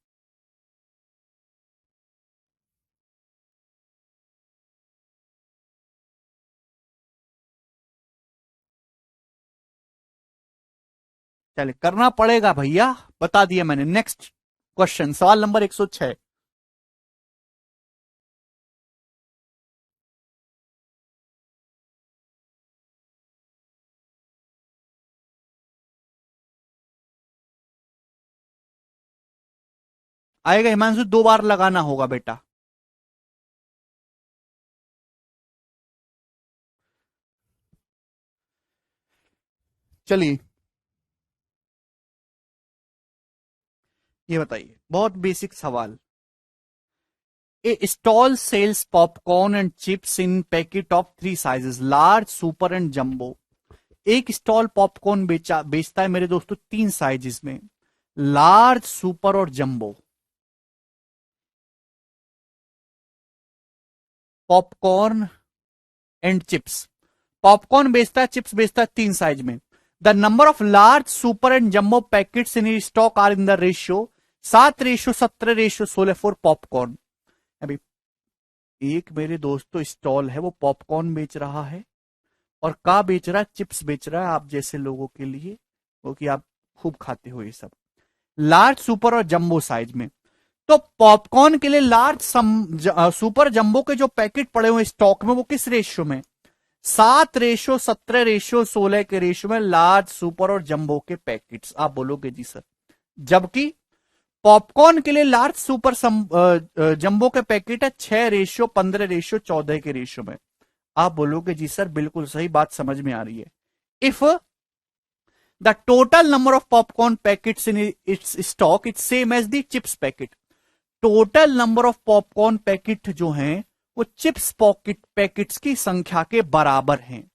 चले करना पड़ेगा भैया, बता दिया मैंने। नेक्स्ट क्वेश्चन, सवाल नंबर 106। आएगा हिमांशु, 2 बार लगाना होगा बेटा। चलिए ये बताइए, बहुत बेसिक सवाल। A stall sells popcorn and chips in packet of 3 sizes, large, super and jumbo. एक स्टॉल पॉपकॉर्न बेचता है मेरे दोस्तों 3 साइजेस में, लार्ज, सुपर और jumbo. Popcorn and chips, popcorn बेचता है, चिप्स बेचता है 3 साइज में। The number of large, super and jumbo packets in stock are in the ratio 7:17:16 for popcorn. अभी एक मेरे दोस्तों स्टॉल है, वो पॉपकॉर्न बेच रहा है, और का बेच रहा है? चिप्स बेच रहा है, आप जैसे लोगों के लिए, क्योंकि आप खूब खाते हो ये सब। लार्ज, सुपर और जंबो साइज में। तो पॉपकॉर्न के लिए लार्ज, सुपर, जंबो के जो पैकेट पड़े हुए स्टॉक में, वो किस रेशियो में? 7:17:16 के रेशियो में लार्ज, सुपर और जंबो के पैकेट्स। आप बोलोगे जी सर। जबकि पॉपकॉर्न के लिए लार्ज, सुपर, जंबो के पैकेट है 6:15:14 के रेशियो में। आप बोलोगे जी सर बिल्कुल सही बात, समझ में आ रही है। If the total number of popcorn packets in its stock its same as the chips packet. Total number of popcorn packet जो हैं वो चिप्स पॉकेट पैकेट्स की संख्या के बराबर हैं।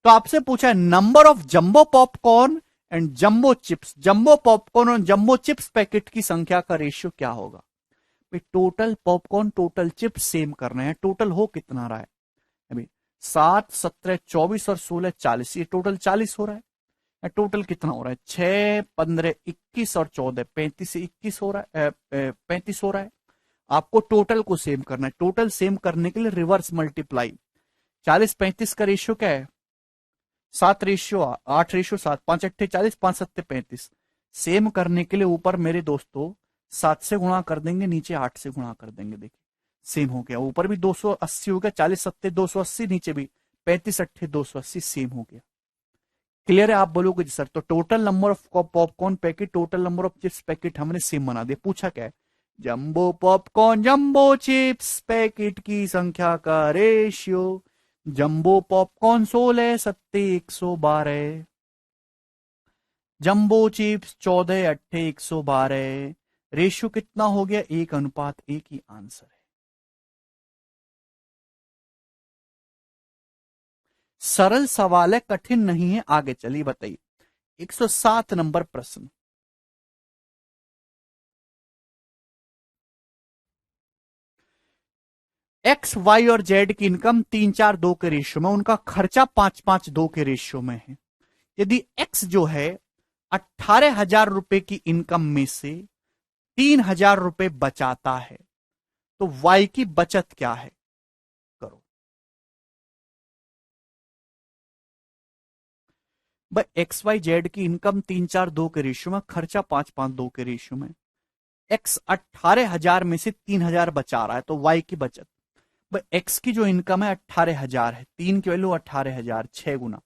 तो आपसे पूछा है number of jumbo popcorn and jumbo chips, jumbo popcorn और जंबो चिप्स पैकेट की संख्या का रेशियो क्या होगा। भाई total popcorn total chips same करना है, टोटल हो कितना रहा है अभी 7, 17, 24 और 16, 40, ये टोटल 40 हो रहा है। टोटल कितना हो रहा है 6, 15, 21 और 14, 35 से 21 हो रहा है, 35 हो रहा है। आपको टोटल को सेम करना है, टोटल सेम करने के लिए रिवर्स मल्टीप्लाई। 40 35 का रेशियो क्या है 7:8:7, 5 8 40, 5 7 35। सेम करने के लिए ऊपर मेरे दोस्तों 7 से गुणा कर देंगे, नीचे 8 से गुणा कर देंगे। देखिए सेम हो गया, ऊपर भी 280 हो गया, 40 7 280, नीचे भी 35 8 280 सेम हो गया। क्लियर है। आप बोलोगे जी सर तो total number of popcorn packet total number of chips packet हमने सेम बना दिया। पूछा क्या है jumbo popcorn jumbo chips packet की संख्या का ratio. Jumbo popcorn 16 7 112, jumbo chips 14 8 112। Ratio कितना हो गया 1:1 ही आंसर है। सरल सवाल है, कठिन नहीं है। आगे चलिए बताइए 107 नंबर प्रश्न। एक्स वाई और जेड की इनकम 3:4:2 के रेशियो में, उनका खर्चा 5:5:2 के रेशियो में है। यदि एक्स जो है 18,000 रुपए की इनकम में से 3,000 रुपए बचाता है तो वाई की बचत क्या है। करो भाई, एक्स वाई जेड की इनकम 3:4:2 के रेशियो में, खर्चा 5:5:2 के रेशियो में। एक्स 18,000 में से 3,000 बचा रहा है तो वाई की बचत। भाई एक्स की जो इनकम है 18,000 है, 3 की वैल्यू 18,000, 6 गुना,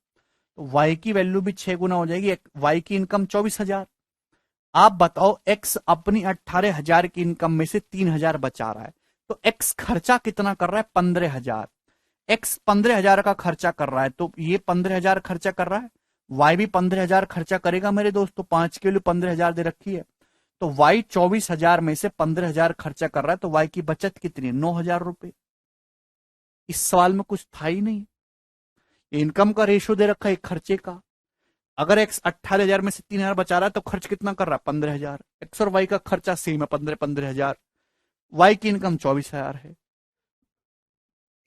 तो वाई की वैल्यू भी 6 गुना हो जाएगी। वाई की इनकम 24,000। आप बताओ एक्स अपनी 18,000 की इनकम में से 3,000 बचा रहा है तो एक्स खर्चा कितना कर रहा है 15,000। एक्स 15,000 का खर्चा कर रहा है तो ये 15,000 खर्चा कर रहा है, वाई भी 15,000 खर्चा करेगा मेरे दोस्तों। 5 के लिए 15,000 दे रखी है तो वाई 24,000 में से 15,000 खर्चा कर रहा है तो वाई की बचत कितनी है 9,000 रुपए। इस सवाल में कुछ था ही नहीं। इनकम का रेशियो दे रखा है खर्चे का। अगर एक्स 18,000 में से 3,000 बचा रहा है तो खर्च कितना कर रहा है 15,000। एक्स और वाई का खर्चा सेम है 15,000। वाई की इनकम 24,000 है।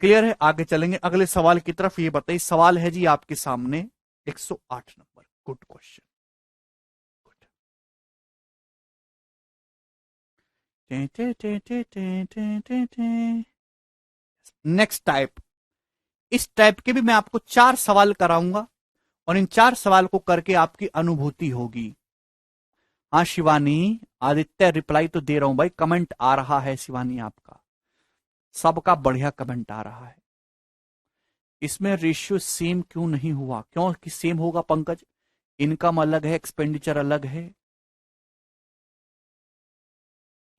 क्लियर है। आगे चलेंगे अगले सवाल की तरफ। ये बताइए सवाल है जी आपके सामने 108 number. Good question. Next type. इस टाइप के भी मैं आपको 4 सवाल कराऊंगा और इन 4 सवाल को करके आपकी अनुभूति होगी। हाँ शिवानी, आदित्य रिप्लाई तो दे रहा हूं भाई, कमेंट आ रहा है शिवानी, आपका सबका बढ़िया कमेंट आ रहा है। इसमें रेशियो सेम क्यों नहीं हुआ, क्यों कि सेम होगा पंकज, इनकम अलग है एक्सपेंडिचर अलग है,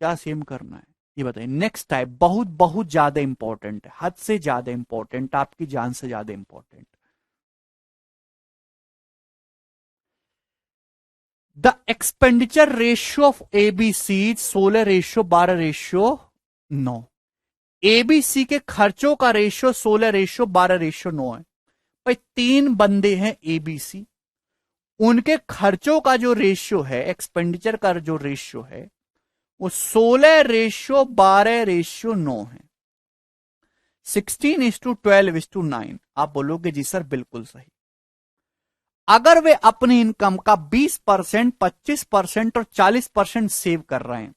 क्या सेम करना है ये बताइए। नेक्स्ट टाइप बहुत बहुत ज्यादा इंपॉर्टेंट है, हद से ज्यादा इंपॉर्टेंट, आपकी जान से ज्यादा important. The expenditure ratio of ABC 16:12:9। ABC के खर्चों का रेशियो 16:12:9 है। भाई 3 बंदे हैं एबीसी, उनके खर्चों का जो रेशियो है, एक्सपेंडिचर का जो रेशियो है वो 16:12:9 है। 16:12:9। आप बोलोगे जी सर बिल्कुल सही। अगर वे अपनी इनकम का 20%, 25% और 40% सेव कर रहे हैं,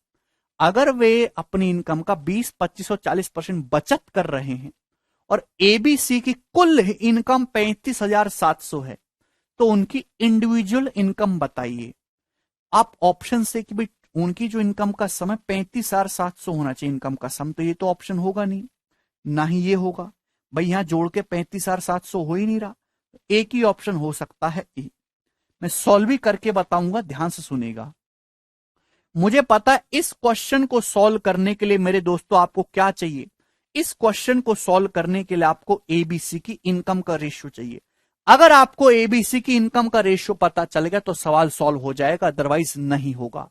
अगर वे अपनी इनकम का 20, 25 और 40% बचत कर रहे हैं और एबीसी की कुल इनकम 35,700 है तो उनकी इंडिविजुअल इनकम बताइए। आप ऑप्शन से कि भाई उनकी जो इनकम का सम है 35,700 होना चाहिए इनकम का सम, तो ये तो ऑप्शन होगा नहीं, ना ही ये होगा। भाई यहां जोड़ के 35,700 हो ही नहीं रहा, एक ही ऑप्शन हो सकता है ए। मैं सॉल्व भी करके बताऊंगा, ध्यान से सुनेगा। मुझे पता है इस क्वेश्चन को सॉल्व करने के लिए मेरे दोस्तों आपको क्या चाहिए, इस क्वेश्चन को सॉल्व करने के लिए आपको एबीसी की इनकम का रेशियो चाहिए। अगर आपको एबीसी की इनकम का रेशियो पता चल गया तो सवाल सॉल्व हो जाएगा, अदरवाइज नहीं होगा।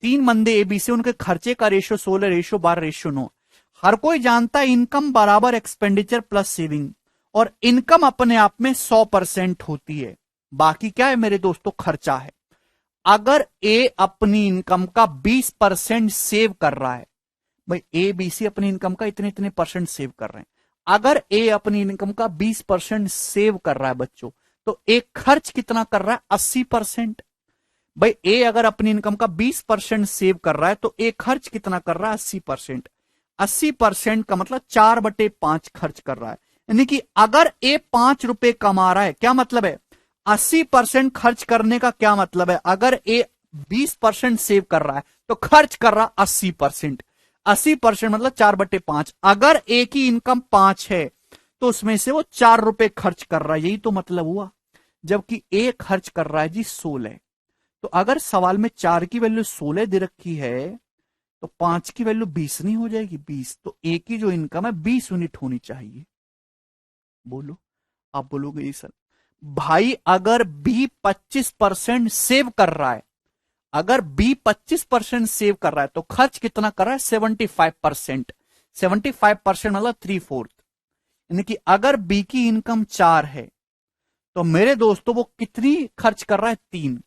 तीन बंदे एबीसी, उनके खर्चे का रेशियो 16:12:9। हर कोई जानता है इनकम बराबर एक्सपेंडिचर प्लस सेविंग, और इनकम अपने आप में 100% होती है। बाकी क्या है मेरे दोस्तों? खर्चा है। अगर ए अपनी इनकम का 20% सेव कर रहा है, भाई ए बी सी अपनी इनकम का इतने इतने परसेंट सेव कर रहे हैं, अगर ए अपनी इनकम का 20% सेव कर रहा है बच्चों, तो ए खर्च कितना कर रहा है? 80%। भाई ए अगर अपनी इनकम का 20% सेव कर रहा है तो ए खर्च कितना कर रहा है? 80%। 80% का मतलब 4/5 खर्च कर रहा है। यानी कि अगर ए 5 रुपए कमा रहा है, क्या मतलब है? 80% खर्च करने का क्या मतलब है? अगर ए 20% सेव कर रहा है तो खर्च कर रहा 80%। 80% मतलब 4/5। अगर ए की इनकम 5 है तो उसमें से वो 4 रुपए खर्च कर रहा है, यही तो मतलब हुआ। जबकि ए खर्च कर रहा है जी 16। तो अगर सवाल में 4 की वैल्यू 16 दे रखी है तो 5 की वैल्यू 20 नहीं हो जाएगी? 20। तो ए की जो इनकम है 20 यूनिट होनी चाहिए। बोलो, आप बोलोगे जी सर। भाई अगर बी 25% सेव कर रहा है, अगर बी 25% सेव कर रहा है तो खर्च कितना कर रहा है? 75%। 75% मतलब 3/4। यानी कि अगर बी की इनकम 4 है तो मेरे दोस्तों वो कितनी खर्च कर रहा है? 3।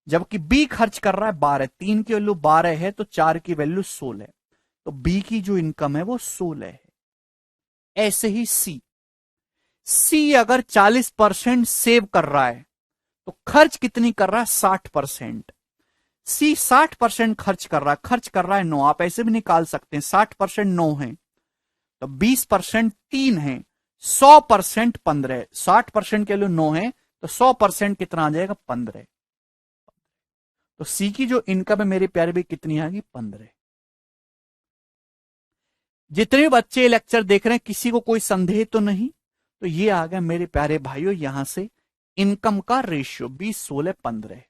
जबकि बी खर्च कर रहा है 12। 3 की वैल्यू 12 है तो 4 की वैल्यू 16। तो बी की जो इनकम है वो 16 है। ऐसे ही सी, सी अगर 40% सेव कर रहा है तो खर्च कितनी कर रहा है? 60%। सी 60% खर्च कर रहा है 9। आप ऐसे भी निकाल सकते हैं, 60% 9 है तो 20% 3 है, 100% 15। 60% के लिए 9 है तो 100% कितना आ जाएगा? 15। तो सी की जो इनकम है मेरे प्यारे भी कितनी आएगी? 15। जितने भी बच्चे लेक्चर देख रहे हैं किसी को कोई संदेह तो नहीं? तो ये आ गया मेरे प्यारे भाइयों यहां से इनकम का रेशियो 20, 16, 15।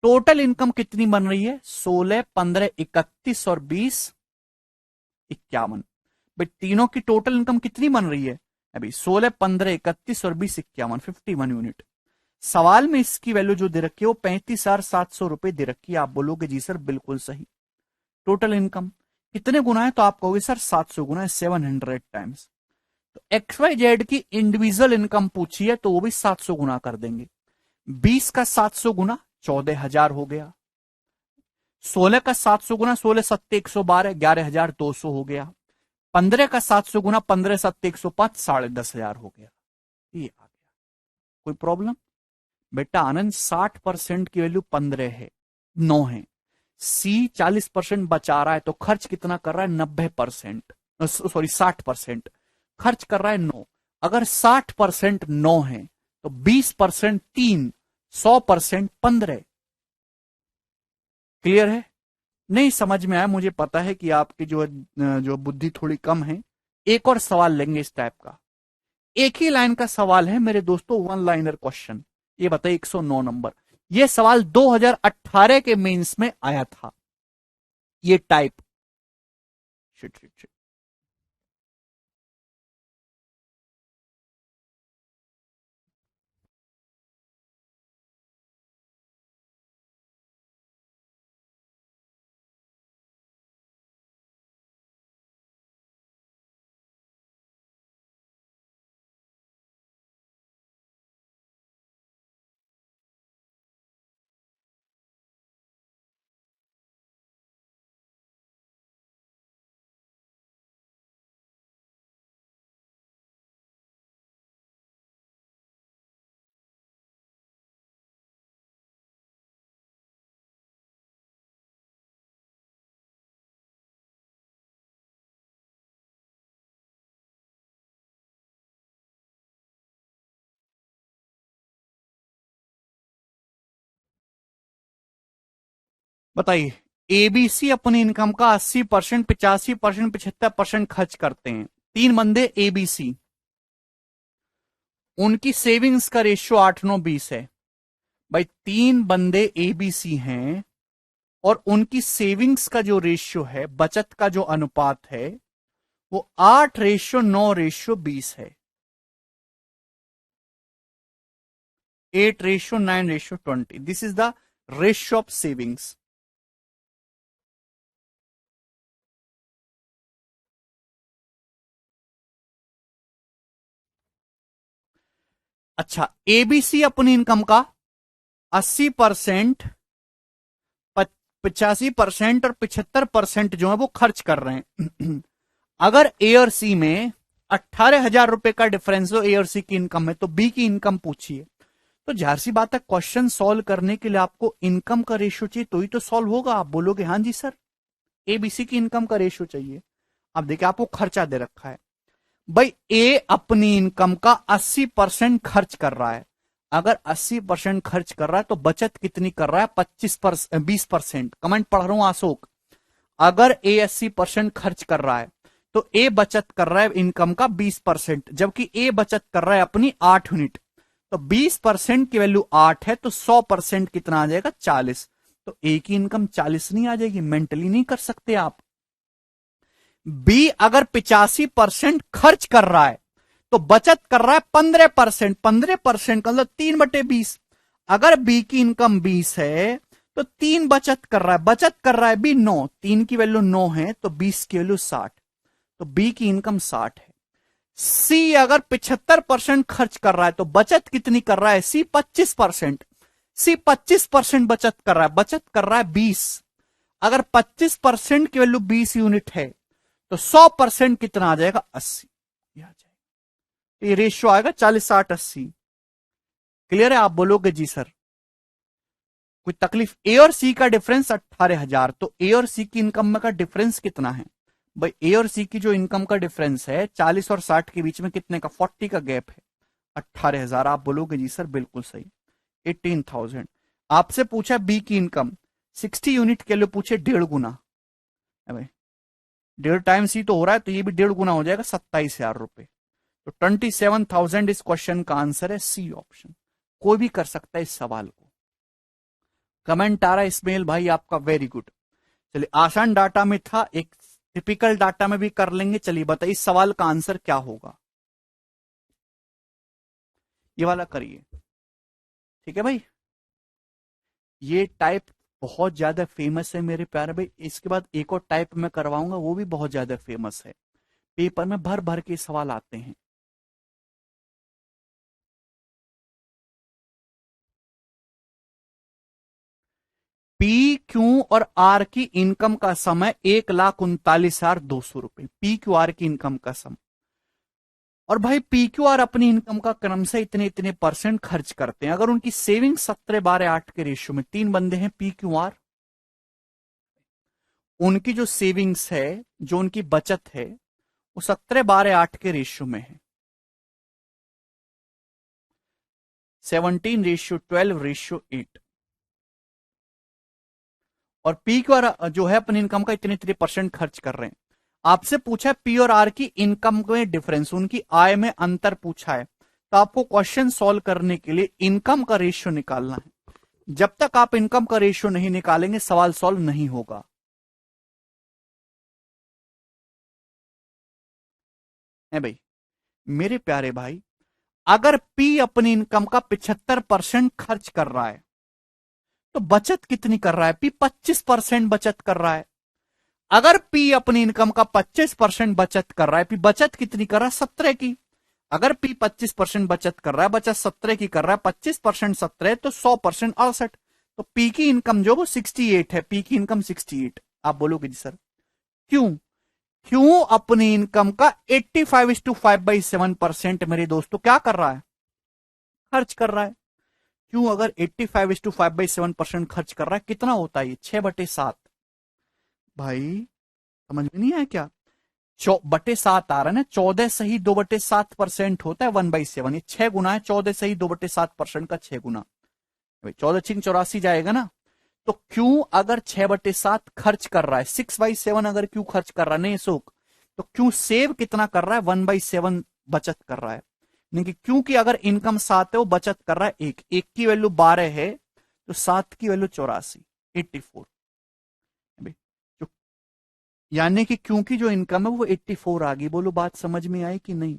टोटल इनकम कितनी बन रही है? 16, 15, 31 और 20, 51। भाई तीनों की टोटल इनकम कितनी बन रही है? अभी 16, 15, 31 और 20, 51, 51 यूनिट। सवाल में इसकी वैल्यू जो दे रखी है वो 35,700 रुपए दे रखी है। आप बोलोगे जी सर बिल्कुल सही। टोटल इनकम कितने गुना है? तो आप कहोगे सर 700 गुना है, 700 टाइम्स। तो एक्स वाई जेड की इंडिविजुअल इनकम पूछी है तो वो भी 700 गुना कर देंगे। 20 का 700 गुना 14,000 हो गया। 16 का 700 गुना 16 सत्ते 112, 11,200 हो गया। 15 का 700 गुना 15 सत्ते 105, 10,500 हो गया। ये आ गया। कोई प्रॉब्लम? बेटा आनंद 60% की वैल्यू 15 है, 9 है। सी 40% बचा रहा है तो खर्च कितना कर रहा है? 90%, सॉरी 60%। खर्च कर रहा है 9। अगर 60% 9 है तो 20% 3, 100% 15। क्लियर है? नहीं समझ में आया, मुझे पता है कि आपकी जो बुद्धि थोड़ी कम है। एक और सवाल लेंगे इस टाइप का। एक ही लाइन का सवाल है मेरे दोस्तों, वन लाइनर क्वेश्चन। ये बताइए 109 नंबर। ये सवाल 2018 के मेंस में आया था। ये टाइप, शिट शिट शिट। बताइए, एबीसी अपनी इनकम का 80%, 85%, 75% खर्च करते हैं। तीन बंदे एबीसी, उनकी सेविंग्स का रेशियो 8, 9, 20 है। भाई तीन बंदे एबीसी हैं और उनकी सेविंग्स का जो रेशियो है, बचत का जो अनुपात है वो 8:9:20 है। 8:9:20. This is the ratio of savings. अच्छा, एबीसी अपनी इनकम का 80%, 85% और 75% जो है वो खर्च कर रहे हैं। अगर ए और सी में 18,000 रुपए का डिफरेंस हो, ए और सी की इनकम में, तो बी की इनकम पूछिए। तो जाहिर सी बात है, क्वेश्चन सॉल्व करने के लिए आपको इनकम का रेशियो चाहिए, तो ही तो सॉल्व होगा। आप बोलोगे हाँ जी सर, एबीसी की इनकम का रेशियो चाहिए। अब देखिए, आपको खर्चा दे रखा है भाई, ए अपनी इनकम का 80% खर्च कर रहा है। अगर 80% खर्च कर रहा है तो बचत कितनी कर रहा है? 20%। कमेंट पढ़ रहा हूं अशोक। अगर ए 80% खर्च कर रहा है तो ए बचत कर रहा है इनकम का 20%, जबकि ए बचत कर रहा है अपनी 8 यूनिट। तो 20% की वैल्यू 8 है, तो 100% कितना आ जाएगा? 40। तो ए की इनकम 40 नहीं आ जाएगी? मेंटली नहीं कर सकते आप। बी अगर 85% खर्च कर रहा है तो बचत कर रहा है 15%। 15% का मतलब 3/20। अगर बी की इनकम 20 है तो 3 बचत कर रहा है। बचत कर रहा है बी 9, 3 की वैल्यू 9 है तो 20 की वैल्यू 60। तो बी की इनकम 60 है। सी अगर 75% खर्च कर रहा है तो बचत कितनी कर रहा है? सी 25%। सी 25% बचत कर रहा है, बचत कर रहा है 20। अगर 25% की वैल्यू 20 यूनिट है तो 100% कितना आ जाएगा? 80 आ जाएगा। तो ये रेशियो आएगा 40-60-80। क्लियर है? आप बोलोगे जी सर कोई तकलीफ? ए और सी का डिफरेंस 18,000, तो ए और सी की इनकम का डिफरेंस कितना है भाई? ए और सी की जो इनकम का डिफरेंस है 40 और 60 के बीच में कितने का? 40 का गैप है, 18,000। आप बोलोगे जी सर बिल्कुल सही, 18,000। आपसे पूछा बी की इनकम 60 यूनिट के लिए, पूछे 1.5 गुना। भाई 1.5 टाइम सी तो हो रहा है, तो ये भी 1.5 गुना हो जाएगा, 27,000 रुपए। तो 27,000 इस क्वेश्चन का आंसर है, सी ऑप्शन। कोई भी कर सकता है इस सवाल को। कमेंट आ रहा है इस्माइल भाई आपका, वेरी गुड। चलिए, आसान डाटा में था, एक टिपिकल डाटा में भी कर लेंगे। चलिए बताइए इस सवाल का आंसर क्या होगा? ये वाला करिए, ठीक है भाई। ये टाइप बहुत ज्यादा फेमस है मेरे प्यारे भाई। इसके बाद एक और टाइप मैं करवाऊंगा, वो भी बहुत ज्यादा फेमस है। पेपर में भर भर के सवाल आते हैं। पी क्यू और आर की इनकम का समय 1,39,200 रुपए। पी क्यू आर की इनकम का समय। और भाई पी क्यू आर अपनी इनकम का क्रम से इतने इतने परसेंट खर्च करते हैं। अगर उनकी सेविंग 17/8 के रेशियो में, 3 बंदे हैं पी क्यू आर, उनकी जो सेविंग्स है, जो उनकी बचत है, वो 17/8 के रेशियो में है। 17:12:8। और पी क्यू आर जो है अपनी इनकम का इतने इतने परसेंट खर्च कर रहे हैं। आपसे पूछा है पी और आर की इनकम में डिफरेंस, उनकी आय में अंतर पूछा है, तो आपको क्वेश्चन सॉल्व करने के लिए इनकम का रेशियो निकालना है। जब तक आप इनकम का रेशियो नहीं निकालेंगे सवाल सॉल्व नहीं होगा। है भाई मेरे प्यारे भाई, अगर पी अपनी इनकम का 75% खर्च कर रहा है तो बचत कितनी कर रहा है? पी 25% बचत कर रहा है। अगर पी अपनी इनकम का 25% बचत कर रहा है, पी बचत कितनी कर रहा है? 17 की। अगर पी 25% बचत कर रहा है, बचत 17 की कर रहा है, 25% 17 तो 100% 68। तो पी की इनकम जो वो 68 है, पी की इनकम 68। आप बोलोगे जी सर क्यों? क्यों अपनी इनकम का 85:5/7% मेरे दोस्तों क्या कर रहा है? खर्च कर रहा है। क्यों? अगर 85:5/7% खर्च कर रहा है, कितना होता है ये? 6/7। भाई समझ में नहीं आया क्या? 4/7 आ रहा है ना, 14 सही 2/7% होता है 1/7। ये 6 गुना है, 14 सही 2/7% का 6 गुना। भाई 14×6 = 84 जाएगा ना। तो क्यों अगर 6/7 खर्च कर रहा है, 6/7 अगर क्यों खर्च कर रहा है नहीं सुख, तो क्यों सेव कितना कर रहा है? 1/7 बचत कर रहा है। नहीं कि क्योंकि अगर इनकम 7 है वो बचत कर रहा है 1, 1 की वैल्यू 12 है तो 7 की वैल्यू 84, 84। जो यानी कि क्योंकि जो इनकम है वो 84 आ गई। बोलो बात समझ में आई कि नहीं?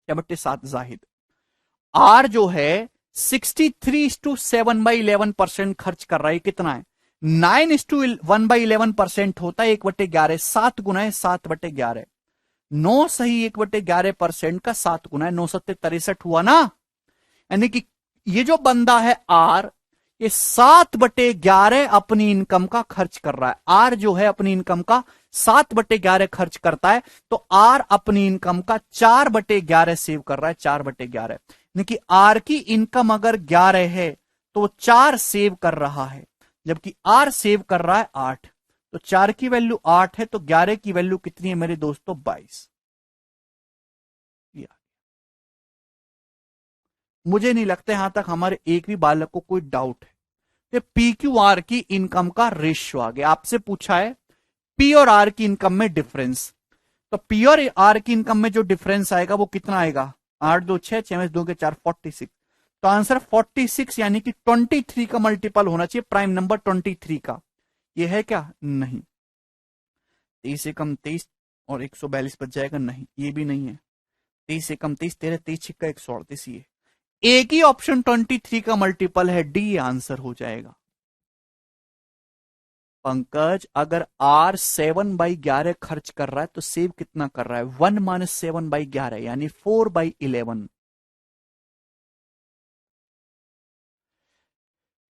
6/7 जाहिद। आर जो है 63:7/11% खर्च कर रहा है। कितना है? 9:1/11% होता है 1/11। 7 गुना है 7/11। 9 सही 1/11% का 7 गुना है 9 7 63 हुआ ना। यानी कि ये जो बंदा है आर, ये 7/11 अपनी इनकम का खर्च कर रहा है। आर जो है अपनी इनकम का 7/11 खर्च करता है, तो आर अपनी इनकम का 4/11 सेव कर रहा है। 4/11 यानी कि आर की इनकम अगर 11 है तो 4 सेव कर रहा है, जबकि आर सेव कर रहा है 8। तो 4 की वैल्यू 8 है, तो 11 की वैल्यू कितनी है मेरे दोस्तों? 22। मुझे नहीं लगता यहां तक हमारे एक भी बालक को कोई डाउट है। तो पी क्यू आर की इनकम का रेशियो आ गया। आपसे पूछा है पी और आर की इनकम में डिफरेंस, तो पी और आर की इनकम में जो डिफरेंस आएगा वो कितना आएगा? 8 2 6 6 में 2 के 4 46। तो आंसर 46 यानी कि 23 का मल्टीपल होना चाहिए प्राइम नंबर 23 का। ये है क्या? नहीं। 23 से कम 23 और 142 बच जाएगा? नहीं, ये भी नहीं है। 23 से कम 23, 13 23 छिक्का 138। ये एक ही ऑप्शन 23 का मल्टीपल है, डी आंसर हो जाएगा। पंकज, अगर आर 7/11 खर्च कर रहा है तो सेव कितना कर रहा है? 1 - 7/11 यानी 4/11।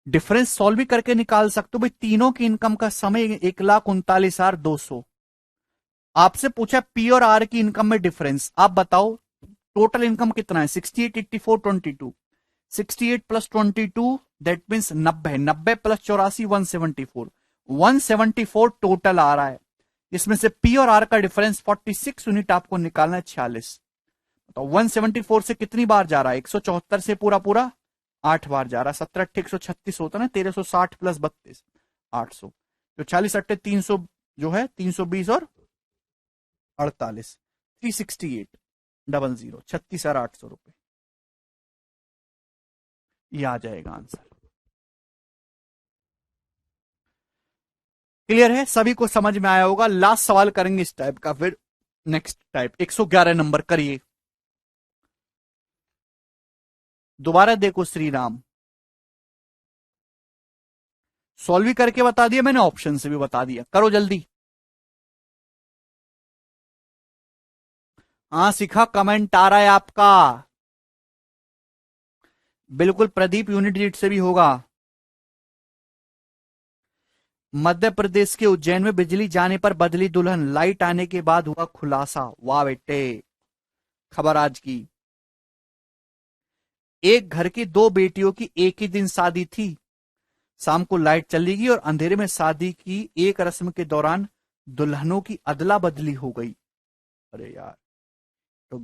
डिफरेंस सॉल्व भी करके निकाल सकते हो भाई। तीनों की इनकम का समय 1,39,200। आपसे पूछा पी और आर की इनकम में डिफरेंस, आप बताओ टोटल इनकम कितना है? 68 84 22। 68 plus 22 that means 90। 90 plus 84 174। 174 total आ रहा है। इसमें से पी और आर का डिफरेंस 46 यूनिट आपको निकालना है, 46। तो 174 से कितनी बार जा रहा है? 174 से पूरा पूरा 8 बार जा रहा है। 17 8 136 होता है ना, 1360 प्लस 32 800। तो 40 8 300 जो है 320 और 48 368 00 36,800 रुपए। ये आ जाएगा आंसर। क्लियर है? सभी को समझ में आया होगा। लास्ट सवाल करेंगे इस टाइप का, फिर नेक्स्ट टाइप 111 नंबर करिए। दोबारा देखो श्रीराम, सॉल्व भी करके बता दिया मैंने, ऑप्शन से भी बता दिया। करो जल्दी। हाँ सीखा, कमेंट आ रहा है आपका। बिल्कुल प्रदीप, यूनिट डिजिट से भी होगा। मध्य प्रदेश के उज्जैन में बिजली जाने पर बदली दुल्हन, लाइट आने के बाद हुआ खुलासा। वाह बेटे, खबर आज की। एक घर की दो बेटियों की एक ही दिन शादी थी। शाम को लाइट चली गई और अंधेरे में शादी की एक रस्म के दौरान दुल्हनों की अदला बदली हो गई। अरे यार, तो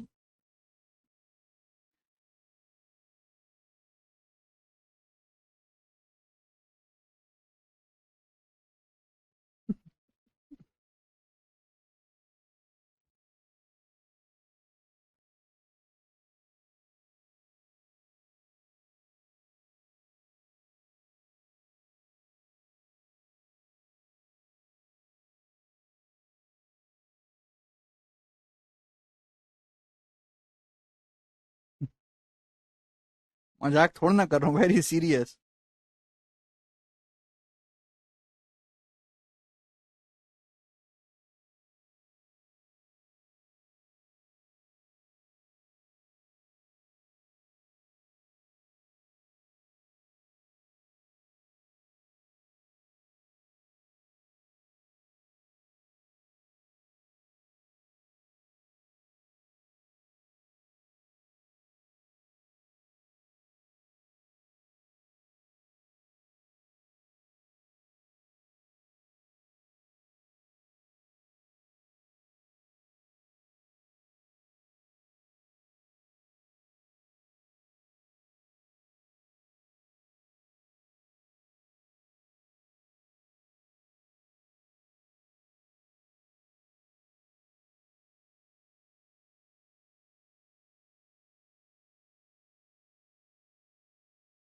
मजाक थोड़ा ना कर रहा हूं, वेरी सीरियस।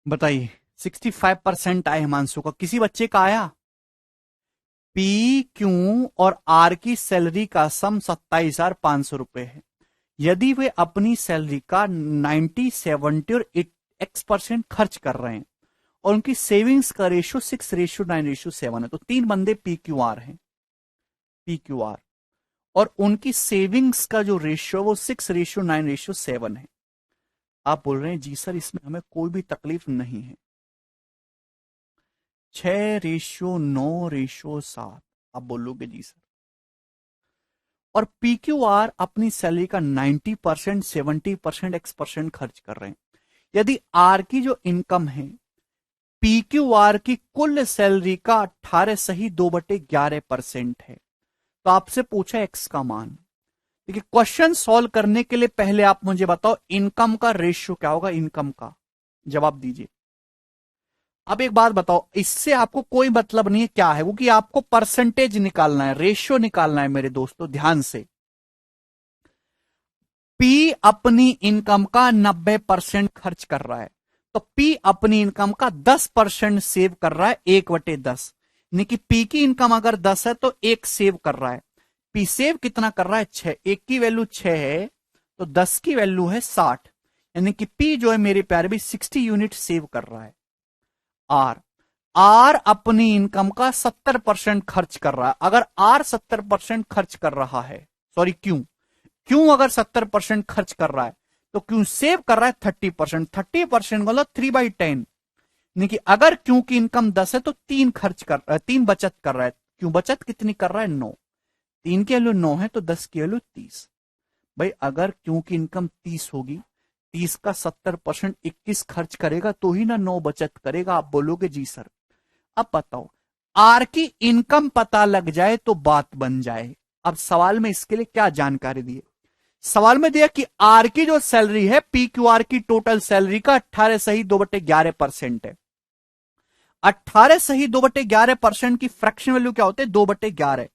बताइए, 65% आए हिमांशु का। किसी बच्चे का आया? पी क्यू और आर की सैलरी का सम 27,500 रुपए है। यदि वे अपनी सैलरी का 90, 70 और 8x% खर्च कर रहे हैं और उनकी सेविंग्स का रेशियो 6:9:7 है, तो 3 बंदे PQR हैं, PQR, और उनकी सेविंग्स का जो रेशियो है वो 6:9:7 है। आप बोल रहे हैं जी सर इसमें हमें कोई भी तकलीफ नहीं है, 6:9:7, आप बोलोगे जी सर। और PQR अपनी सैलरी का 90%, 70%, X% खर्च कर रहे हैं। यदि आर की जो इनकम है PQR की कुल सैलरी का 18.2/11% है, तो आपसे पूछा एक्स का मान। देखिए क्वेश्चन सॉल्व करने के लिए पहले आप मुझे बताओ इनकम का रेशियो क्या होगा, इनकम का जवाब दीजिए। अब एक बात बताओ, इससे आपको कोई मतलब नहीं है क्या है वो, कि आपको परसेंटेज निकालना है, रेशियो निकालना है मेरे दोस्तों, ध्यान से। पी अपनी इनकम का 90% खर्च कर रहा है, तो पी अपनी इनकम का 10% सेव कर रहा है, 1/10, यानी कि पी की इनकम अगर 10 है तो 1 सेव कर रहा है। पी सेव कितना कर रहा है, 6, 1 की वैल्यू 6 है तो 10 की वैल्यू है 60, यानी कि पी जो है मेरे प्यारे भी 60 यूनिट सेव कर रहा है। आर आर अपनी इनकम का 70% खर्च कर रहा है। अगर आर 70% खर्च कर रहा है, सॉरी क्यों, क्यों अगर 70% खर्च कर रहा है तो क्यों सेव कर रहा है 30%, 30% मतलब 3/10, यानी कि अगर क्यों की इनकम 10 है तो 3 खर्च कर रहा है, 3 बचत कर रहा है। क्यों बचत कितनी कर रहा है, 9, 3 की वैल्यू 9 है तो 10 की वैल्यू 30। भाई अगर क्यों की इनकम 30 होगी, 30 का 70% 21 खर्च करेगा तो ही ना 9 बचत करेगा, आप बोलोगे जी सर। अब बताओ, आर की इनकम पता लग जाए तो बात बन जाए। अब सवाल में इसके लिए क्या जानकारी दी है, सवाल में दिया कि आर की जो सैलरी है PQR की टोटल सैलरी का 18.2/11% है। 18.2/11% की फ्रैक्शन वैल्यू क्या होते हैं, 2/11।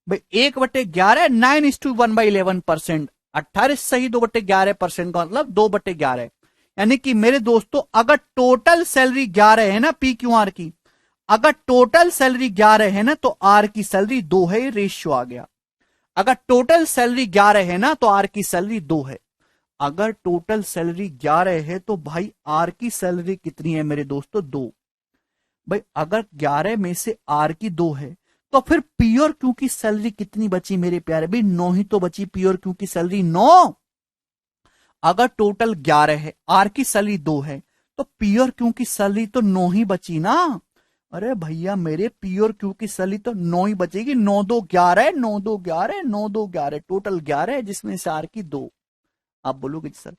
भाई 1/11 9:1/11%, 18.2/11% का मतलब 2/11, यानी कि मेरे दोस्तों अगर टोटल सैलरी 11 है ना PQR की, अगर टोटल सैलरी 11 है ना तो आर की सैलरी 2 है, ये रेशियो आ गया। अगर टोटल सैलरी 11 है ना तो आर की सैलरी 2 है। अगर टोटल सैलरी 11 है तो भाई आर की सैलरी कितनी है मेरे दोस्तों, 2। भाई अगर 11 में से आर की 2 है तो फिर पी और क्यू की सैलरी कितनी बची मेरे प्यारे भाई, 9 ही तो बची, पी और क्यू की सैलरी 9। अगर टोटल 11 है, आर की सैलरी 2 है, तो पी और क्यू की सैलरी तो 9 ही बची ना। अरे भैया मेरे पी और क्यू की सैलरी तो 9 ही बचेगी, 9 2 11, 9 2 11, 9 2 11, टोटल 11 है जिसमें से आर की 2। आप बोलोगे सर,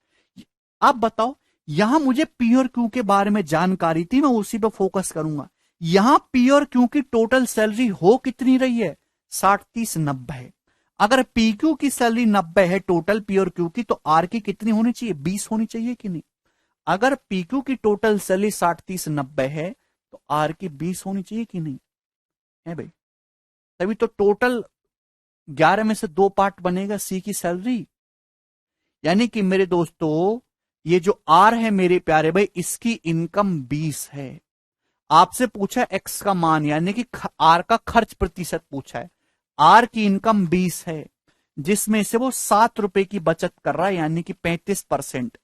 आप बताओ, यहां मुझे पी और क्यू के बारे में जानकारी थी, मैं उसी पे फोकस करूंगा। यहां पी और क्यू की टोटल सैलरी हो कितनी रही है, 60 30 90। अगर पी क्यू की सैलरी 90 है टोटल पी और क्यू की, तो आर की कितनी होनी चाहिए, 20 होनी चाहिए कि नहीं। अगर पी क्यू की टोटल सैलरी 60 30 90 है तो आर की 20 होनी चाहिए कि नहीं है भाई। तभी तो टोटल 11 में से 2 पार्ट बनेगा सी की सैलरी, यानी कि मेरे दोस्तों ये जो आर है मेरे प्यारे भाई, इसकी इनकम 20 है। आपसे पूछा एक्स का मान, यानी कि आर का खर्च प्रतिशत पूछा है। आर की इनकम 20 है जिसमें से वो 7 रुपए की बचत कर रहा है, यानी कि 35%।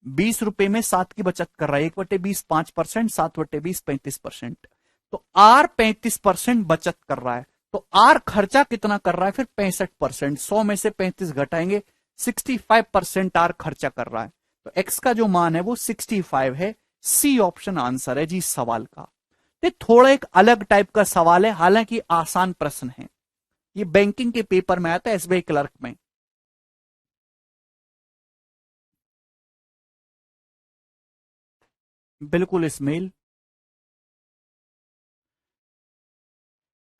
20 रुपए में 7 की बचत कर रहा है, 1/20 5%, 7/20 35%। तो आर 35% बचत कर रहा है, तो आर खर्चा कितना कर रहा है फिर, 65%। 100 में से 35 घटाएंगे, 65% आर खर्चा कर रहा है। तो एक्स का जो मान है वो 65 है। सी ऑप्शन आंसर है जी सवाल का। ये थोड़ा एक अलग टाइप का सवाल है, हालांकि आसान प्रश्न है। ये बैंकिंग के पेपर में आता है, एसबीआई क्लर्क में। बिल्कुल इसमेल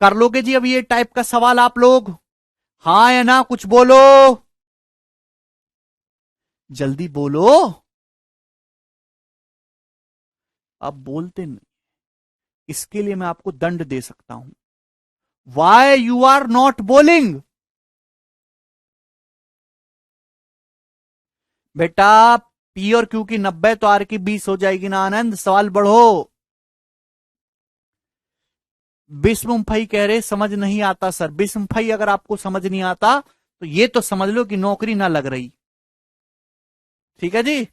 कर लोगे जी अब ये टाइप का सवाल आप लोग, हाँ या ना, कुछ बोलो, जल्दी बोलो। अब बोलते नहीं, इसके लिए मैं आपको दंड दे सकता हूं। वाई यू आर नॉट बोलिंग, बेटा पी और क्यू की 90 तो आर की 20 हो जाएगी ना आनंद, सवाल बढ़ो। बिस्म भाई कह रहे समझ नहीं आता सर, बिस्म भाई अगर आपको समझ नहीं आता तो ये तो समझ लो कि नौकरी ना लग रही। ठीक है जी।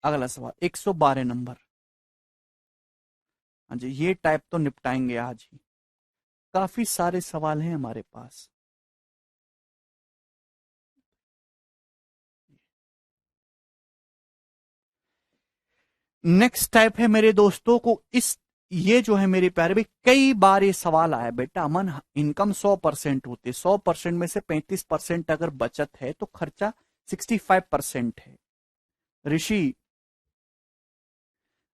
अगला सवाल 112 नंबर। हाँ जी, ये टाइप तो निपटाएंगे आज ही। काफी सारे सवाल हैं हमारे पास। नेक्स्ट टाइप है मेरे दोस्तों को इस, ये जो है मेरे प्यारे भाई, कई बार ये सवाल आया बेटा, अमन इनकम 100% होती है, 100% में से 35% अगर बचत है तो खर्चा 65% है। ऋषि,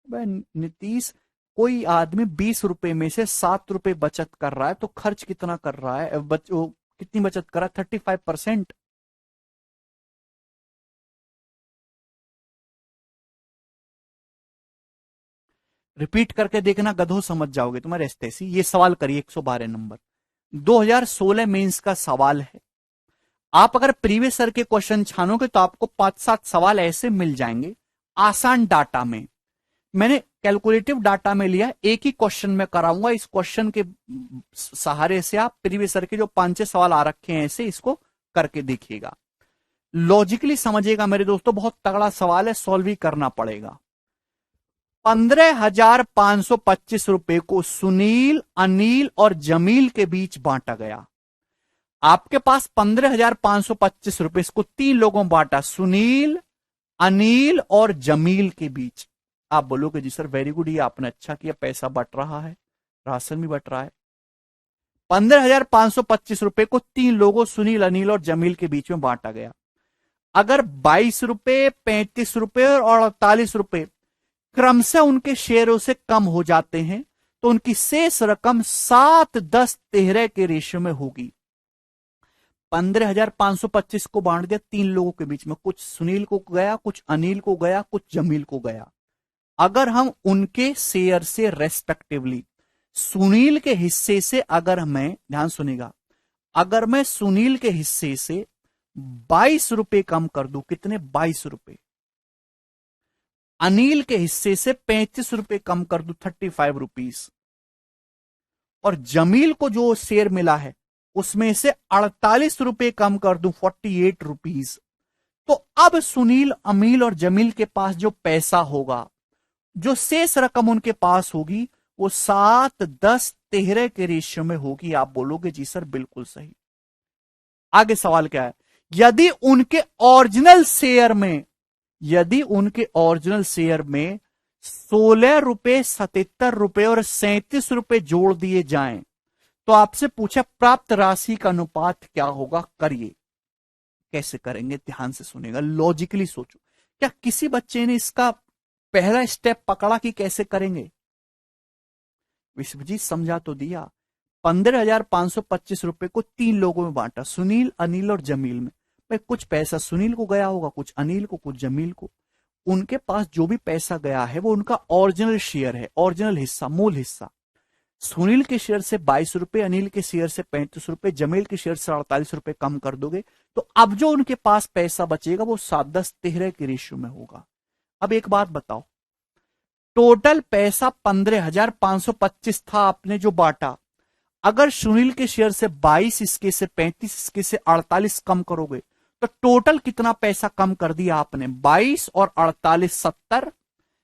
वह नीतीश, कोई आदमी 20 रुपए में से 7 रुपए बचत कर रहा है तो खर्च कितना कर रहा है, वो कितनी बचत कर रहा है? 35%। रिपीट करके देखना, गधो समझ जाओगे तुम्हारे एस्टेसी। ये सवाल करिए 112 नंबर, 2016 मेंस का सवाल है। आप अगर प्रीवियस सर के क्वेश्चन छानोगे तो आपको 5-7 सवाल ऐसे मिल जाएंगे आसान डाटा में। मैंने कैलकुलेटिव डाटा में लिया, एक ही क्वेश्चन में कराऊंगा। इस क्वेश्चन के सहारे से आप प्रीवियस सर के जो 5-6 सवाल आ रखे हैं ऐसे इसको करके देखिएगा, लॉजिकली समझिएगा मेरे दोस्तों। बहुत तगड़ा सवाल है, सॉल्व ही करना पड़ेगा। 15,525 रुपए को सुनील, अनिल और जमील के बीच बांटा गया। आपके पास 15,525 रुपए, इसको 3 लोगों में बांटा, सुनील, अनिल और जमील के बीच। आप बोलोगे जी सर वेरी गुड, ये आपने अच्छा किया, पैसा बट रहा है, राशन भी बट रहा है। 15,525 रुपए को 3 लोगों सुनील, अनिल और जमील के बीच में बांटा गया। अगर 22 रुपए, 35 रुपए और 48 रुपए क्रमशः उनके शेयरों से कम हो जाते हैं तो उनकी शेष रकम 7-10-13 के रेशियो में होगी। 15,525 को बांट दिया 3 लोगों के बीच में, कुछ सुनील को गया, कुछ अनिल को गया, कुछ जमील को गया। अगर हम उनके शेयर से रेस्पेक्टिवली, सुनील के हिस्से से अगर मैं, ध्यान सुनेगा, अगर मैं सुनील के हिस्से से 22 रुपए कम कर दूं, कितने? 22 रुपए। अनिल के हिस्से से 35 रुपए कम कर दूं, 35 रुपीज। और जमील को जो शेयर मिला है उसमें से 48 रुपए कम कर दूं, 48 रुपीज। तो अब सुनील, अमील और जमील के पास जो पैसा होगा, जो शेष रकम उनके पास होगी, वो 7-10-13 के रेशियो में होगी। आप बोलोगे जी सर बिल्कुल सही। आगे सवाल क्या है? यदि उनके ओरिजिनल शेयर में, यदि उनके ओरिजिनल शेयर में 16 रुपए, 77 रुपए और 37 रुपए जोड़ दिए जाएं तो आपसे पूछा प्राप्त राशि का अनुपात क्या होगा। करिए, कैसे करेंगे ध्यान से सुनेगा, लॉजिकली सोचो। क्या किसी बच्चे ने इसका पहला स्टेप पकड़ा कि कैसे करेंगे? विश्वजीत समझा तो दिया। 15,525 रुपए को 3 लोगों में बांटा, सुनील, अनिल और जमील में। भाई कुछ पैसा सुनील को गया होगा, कुछ अनिल को, कुछ जमील को। उनके पास जो भी पैसा गया है वो उनका ओरिजिनल शेयर है, ओरिजिनल हिस्सा, मूल हिस्सा। सुनील के शेयर से 22 रुपए, अनिल के शेयर से 35 रुपए, जमील के शेयर से 48 रुपए कम कर दोगे तो अब जो उनके पास पैसा बचेगा वो 7-10-13 के रेशियो में होगा। अब एक बात बताओ, टोटल पैसा 15,525 था आपने जो बांटा। अगर सुनील के शेयर से 22, इसके से 35, इसके से 48 कम करोगे तो टोटल कितना पैसा कम कर दिया आपने? 22 और 48 70,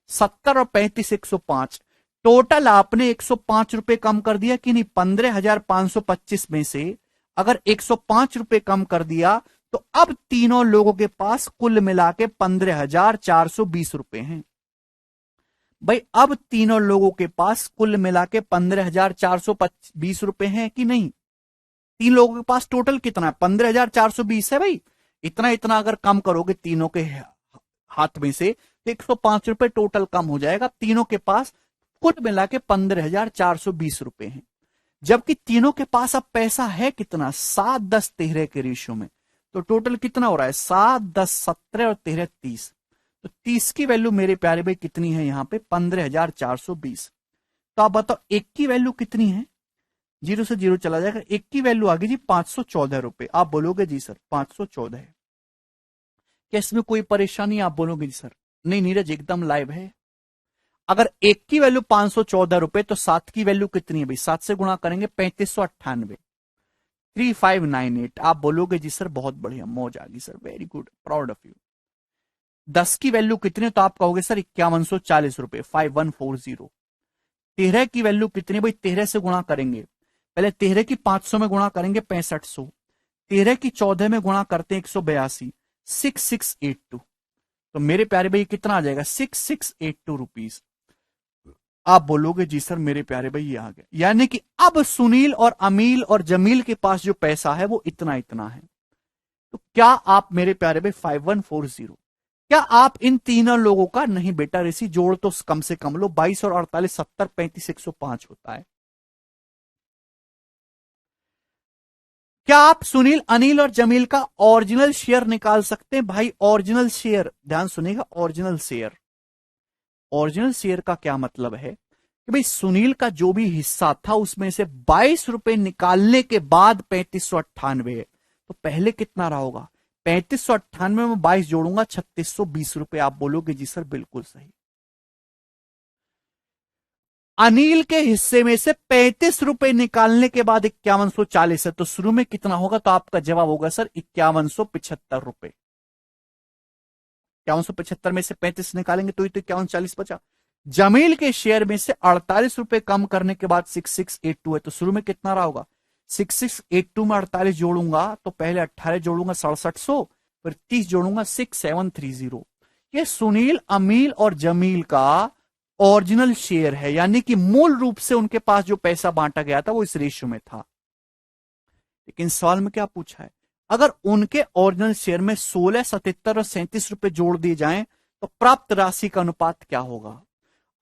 70 और 35 105। टोटल आपने 105 रुपए कम कर दिया कि नहीं? 15,525 में से अगर 105 रुपए कम कर दिया तो अब तीनों लोगों के पास कुल मिला के 15,420 रुपए हैं। भाई अब तीनों लोगों के पास कुल मिला के 15,420 रुपए हैं कि नहीं? तीन लोगों के पास टोटल कितना है? 15,420 है भाई। इतना इतना अगर कम करोगे तीनों के हाथ में से तो 105 रुपए टोटल कम हो जाएगा। तीनों के पास कुल मिला के 15,420 रुपए हैं, जबकि तीनों के पास अब पैसा है कितना? 7-10-13 के रेशियो में। तो टोटल कितना हो रहा है? 7-10-17 और 13 30। तो 30 की वैल्यू मेरे प्यारे भाई कितनी है यहां पे? 15,420। तो आप बताओ एक की वैल्यू कितनी है? जीरो से जीरो चला जाएगा, एक की वैल्यू आ गई जी 514 रुपए। आप बोलोगे जी सर 514 है, क्या इसमें कोई परेशानी? आप बोलोगे जी सर नहीं नीरज एकदम लाइव है। अगर एक की वैल्यू 514 रुपए तो 7 की वैल्यू कितनी है भाई? 7 से गुणा करेंगे 3598, 3598। आप बोलोगे जी सर बहुत बढ़िया, मौज आ गई sir, very good, proud of you. 10 की वैल्यू कितनी, तो आप कहोगे सर 5140 रुपए, 5140। 13 की वैल्यू कितनी भाई? 13 से गुणा करेंगे, पहले 13 की 500 में गुणा करेंगे 6500, 13 की 14 में गुणा करते हैं 182, 6682। तो मेरे प्यारे भाई कितना आ जाएगा? 6682 रुपीज। आप बोलोगे जी सर मेरे प्यारे भाई ये आ गया, यानी कि अब सुनील और अमील और जमील के पास जो पैसा है वो इतना इतना है। तो क्या आप मेरे प्यारे भाई 5140, क्या आप इन तीनों लोगों का, नहीं बेटा ऋषि जोड़ तो कम से कम लो, 22 और 48 70 35 105 होता है। क्या आप सुनील अनिल और जमील का ओरिजिनल शेयर निकाल सकते हैं? भाई ओरिजिनल शेयर, ध्यान सुनिएगा, ओरिजिनल शेयर। ओरिजिनल शेयर का क्या मतलब है कि भाई सुनील का जो भी हिस्सा था उसमें से 22 रुपए निकालने के बाद 3598 है, तो पहले कितना रहा होगा? 3598 में 22 जोड़ूंगा 3620 रुपए। आप बोलोगे जी सर बिल्कुल सही। अनिल के हिस्से में से 35 रुपए निकालने के बाद 5140 है, तो शुरू में कितना होगा? तो आपका जवाब होगा सर 5175 रुपए। 5175 में से 35 निकालेंगे तो 5140 बचा। जमील के शेयर में से 48 रुपए कम करने के बाद 6682 है, तो शुरू में कितना रहा होगा? 6682 में 48 जोड़ूंगा तो पहले 18 जोड़ूंगा 6700, फिर 30 जोड़ूंगा 6730। ये सुनील अमील और जमील का ओरिजिनल शेयर है, यानी कि मूल रूप से उनके पास जो पैसा बांटा गया था वो इस रेशियो में था। लेकिन सवाल में क्या पूछा है? अगर उनके ओरिजिनल शेयर में 16 77 और 37 रुपए जोड़ दिए जाएं तो प्राप्त राशि का अनुपात क्या होगा?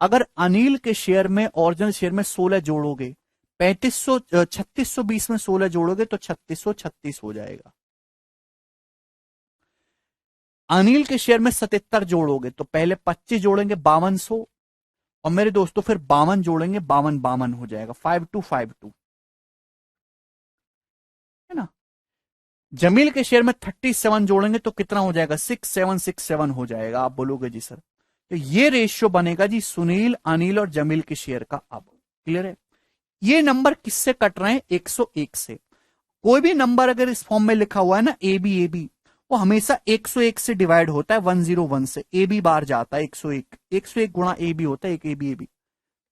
अगर अनिल के शेयर में, ओरिजिनल शेयर में 16 जोड़ोगे, 3620 में 16 जोड़ोगे तो 3636 हो जाएगा। अनिल के शेयर में 77 जोड़ोगे तो पहले 25 जोड़ेंगे 5200, और मेरे दोस्तों फिर 52 जोड़ेंगे 52 52 हो जाएगा, 5252, है ना। जमील के शेयर में 37 जोड़ेंगे तो कितना हो जाएगा? 6767 हो जाएगा। आप बोलोगे जी सर, तो ये रेशियो बनेगा जी सुनील अनिल और जमील के शेयर का। अब क्लियर है? ये नंबर किससे कट रहे हैं? 101 से। कोई भी नंबर अगर इस फॉर्म में लिखा हुआ है ना ए बी, वो हमेशा 101 से डिवाइड होता है, 101 से। ए बी बार जाता है 101, 101 गुणा ए बी होता है, एक ए बी,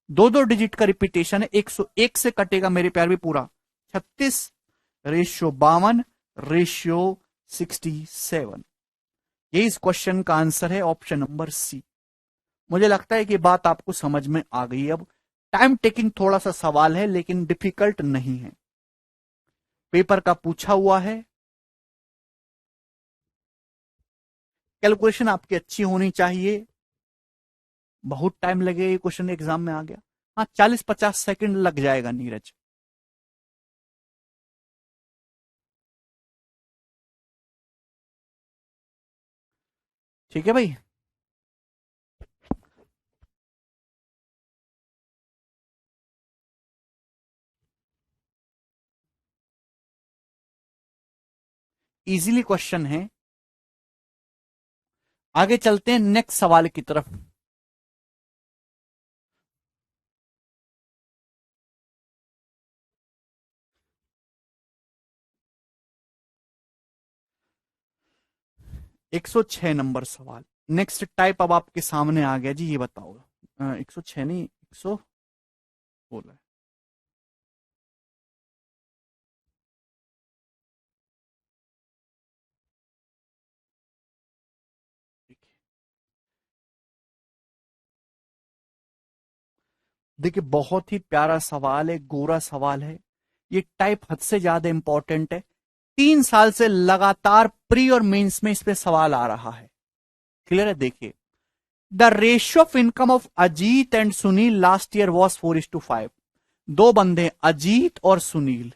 दो दो डिजिट का रिपीटेशन है। 101 से कटेगा मेरे प्यार भी पूरा 36 रेशियो 52 रेशियो 67। ये इस क्वेश्चन का आंसर है, ऑप्शन नंबर सी। मुझे लगता है कि बात आपको समझ में आ गई। अब टाइम टेकिंग थोड़ा सा सवाल है लेकिन डिफिकल्ट नहीं है, पेपर का पूछा हुआ है। कैलकुलेशन आपकी अच्छी होनी चाहिए। बहुत टाइम लगे, ये क्वेश्चन एग्जाम में आ गया। हाँ 40-50 सेकंड लग जाएगा नीरज। ठीक है भाई। इजीली क्वेश्चन है। आगे चलते हैं नेक्स्ट सवाल की तरफ। एक सौ छह नंबर सवाल, नेक्स्ट टाइप अब आपके सामने आ गया जी। ये बताओ, 106 नहीं 100 बोला है। देखिए बहुत ही प्यारा सवाल है, गोरा सवाल है। ये टाइप हद से ज्यादा इंपॉर्टेंट है। 3 साल से लगातार प्री और मेंस में इस पे सवाल आ रहा है। क्लियर है? देखिए, the ratio of income of Ajit and Sunil last year was 4:5। दो बंदे अजीत और सुनील,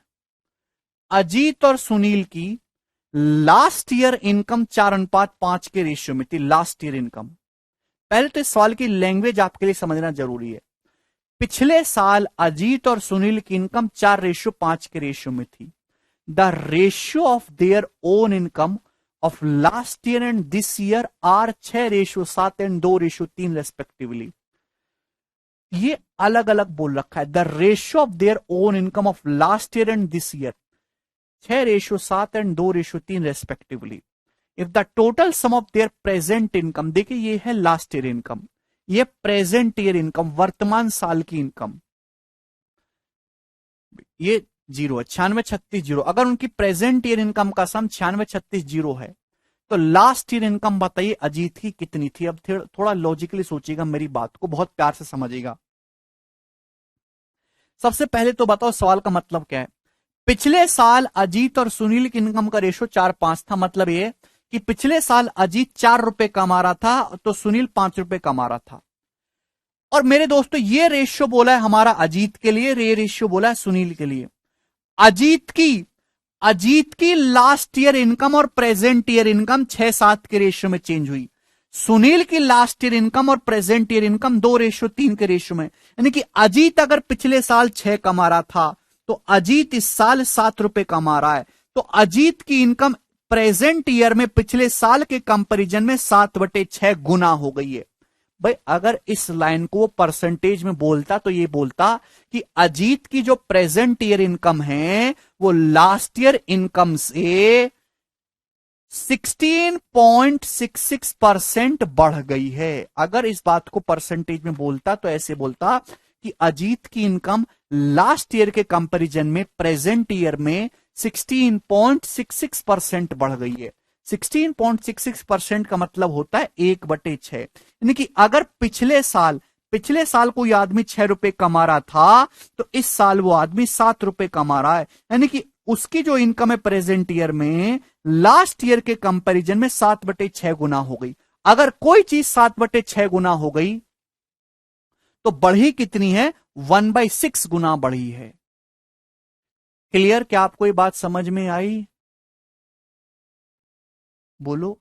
अजीत और सुनील की लास्ट ईयर इनकम 4:5 के रेशियो में थी। लास्ट ईयर इनकम, पहले तो इस सवाल की लैंग्वेज आपके लिए समझना जरूरी है। पिछले साल अजीत और सुनील की इनकम 4:5 के रेशियो में थी। The ratio of their own income of last year and this year are 6:7 and 2:3 respectively. ये अलग अलग बोल रखा है, the ratio of their own income of last year and this year, 6:7 and 2:3 respectively. If the total sum of their present income, देखिए ये है last year income, ये प्रेजेंट ईयर इनकम, वर्तमान साल की इनकम, ये 0 है, 96,36,0। अगर उनकी प्रेजेंट ईयर इनकम का सम 96,36,0 है, तो लास्ट ईयर इनकम बताइए अजीत की कितनी थी। अब थोड़ा लॉजिकली सोचिएगा, मेरी बात को बहुत प्यार से समझिएगा। सबसे पहले तो बताओ सवाल का मतलब क्या है। पिछले साल अजीत और सुनील की इनकम का रेशो 4:5 था, मतलब ये कि पिछले साल अजीत 4 रुपए कमा रहा था तो सुनील 5 रुपए कमा रहा था। और मेरे दोस्तों ये रेशियो बोला है हमारा अजीत के लिए, ये रेशियो बोला है सुनील के लिए। अजीत की लास्ट ईयर इनकम और प्रेजेंट ईयर इनकम 6:7 के रेशियो में चेंज हुई। सुनील की लास्ट ईयर इनकम और प्रेजेंट ईयर इनकम 2:3 के रेशियो में, यानी कि अजीत अगर पिछले साल 6 कमा रहा था तो अजीत इस साल 7 रुपए कमा रहा है। तो अजीत की इनकम प्रेजेंट ईयर में पिछले साल के कंपैरिजन में 7/6 गुना हो गई है। भाई अगर इस लाइन को वो परसेंटेज में बोलता तो ये बोलता कि अजीत की जो प्रेजेंट ईयर इनकम है वो लास्ट ईयर इनकम से 16.66% बढ़ गई है। अगर इस बात को परसेंटेज में बोलता तो ऐसे बोलता कि अजीत की इनकम लास्ट ईयर के कंपैरिजन में प्रेजेंट ईयर में 16.66% बढ़ गई है। 16.66% का मतलब होता है 1/6, यानी कि अगर पिछले साल कोई आदमी 6 रुपए कमा रहा था तो इस साल वो आदमी 7 रुपए कमा रहा है, यानी कि उसकी जो इनकम है प्रेजेंट ईयर में लास्ट ईयर के कंपैरिजन में 7/6 गुना हो गई। अगर कोई चीज 7/6 गुना हो गई तो बढ़ी कितनी है, 1/6 गुना बढ़ी है। क्लियर? क्या आपको ये बात समझ में आई? बोलो।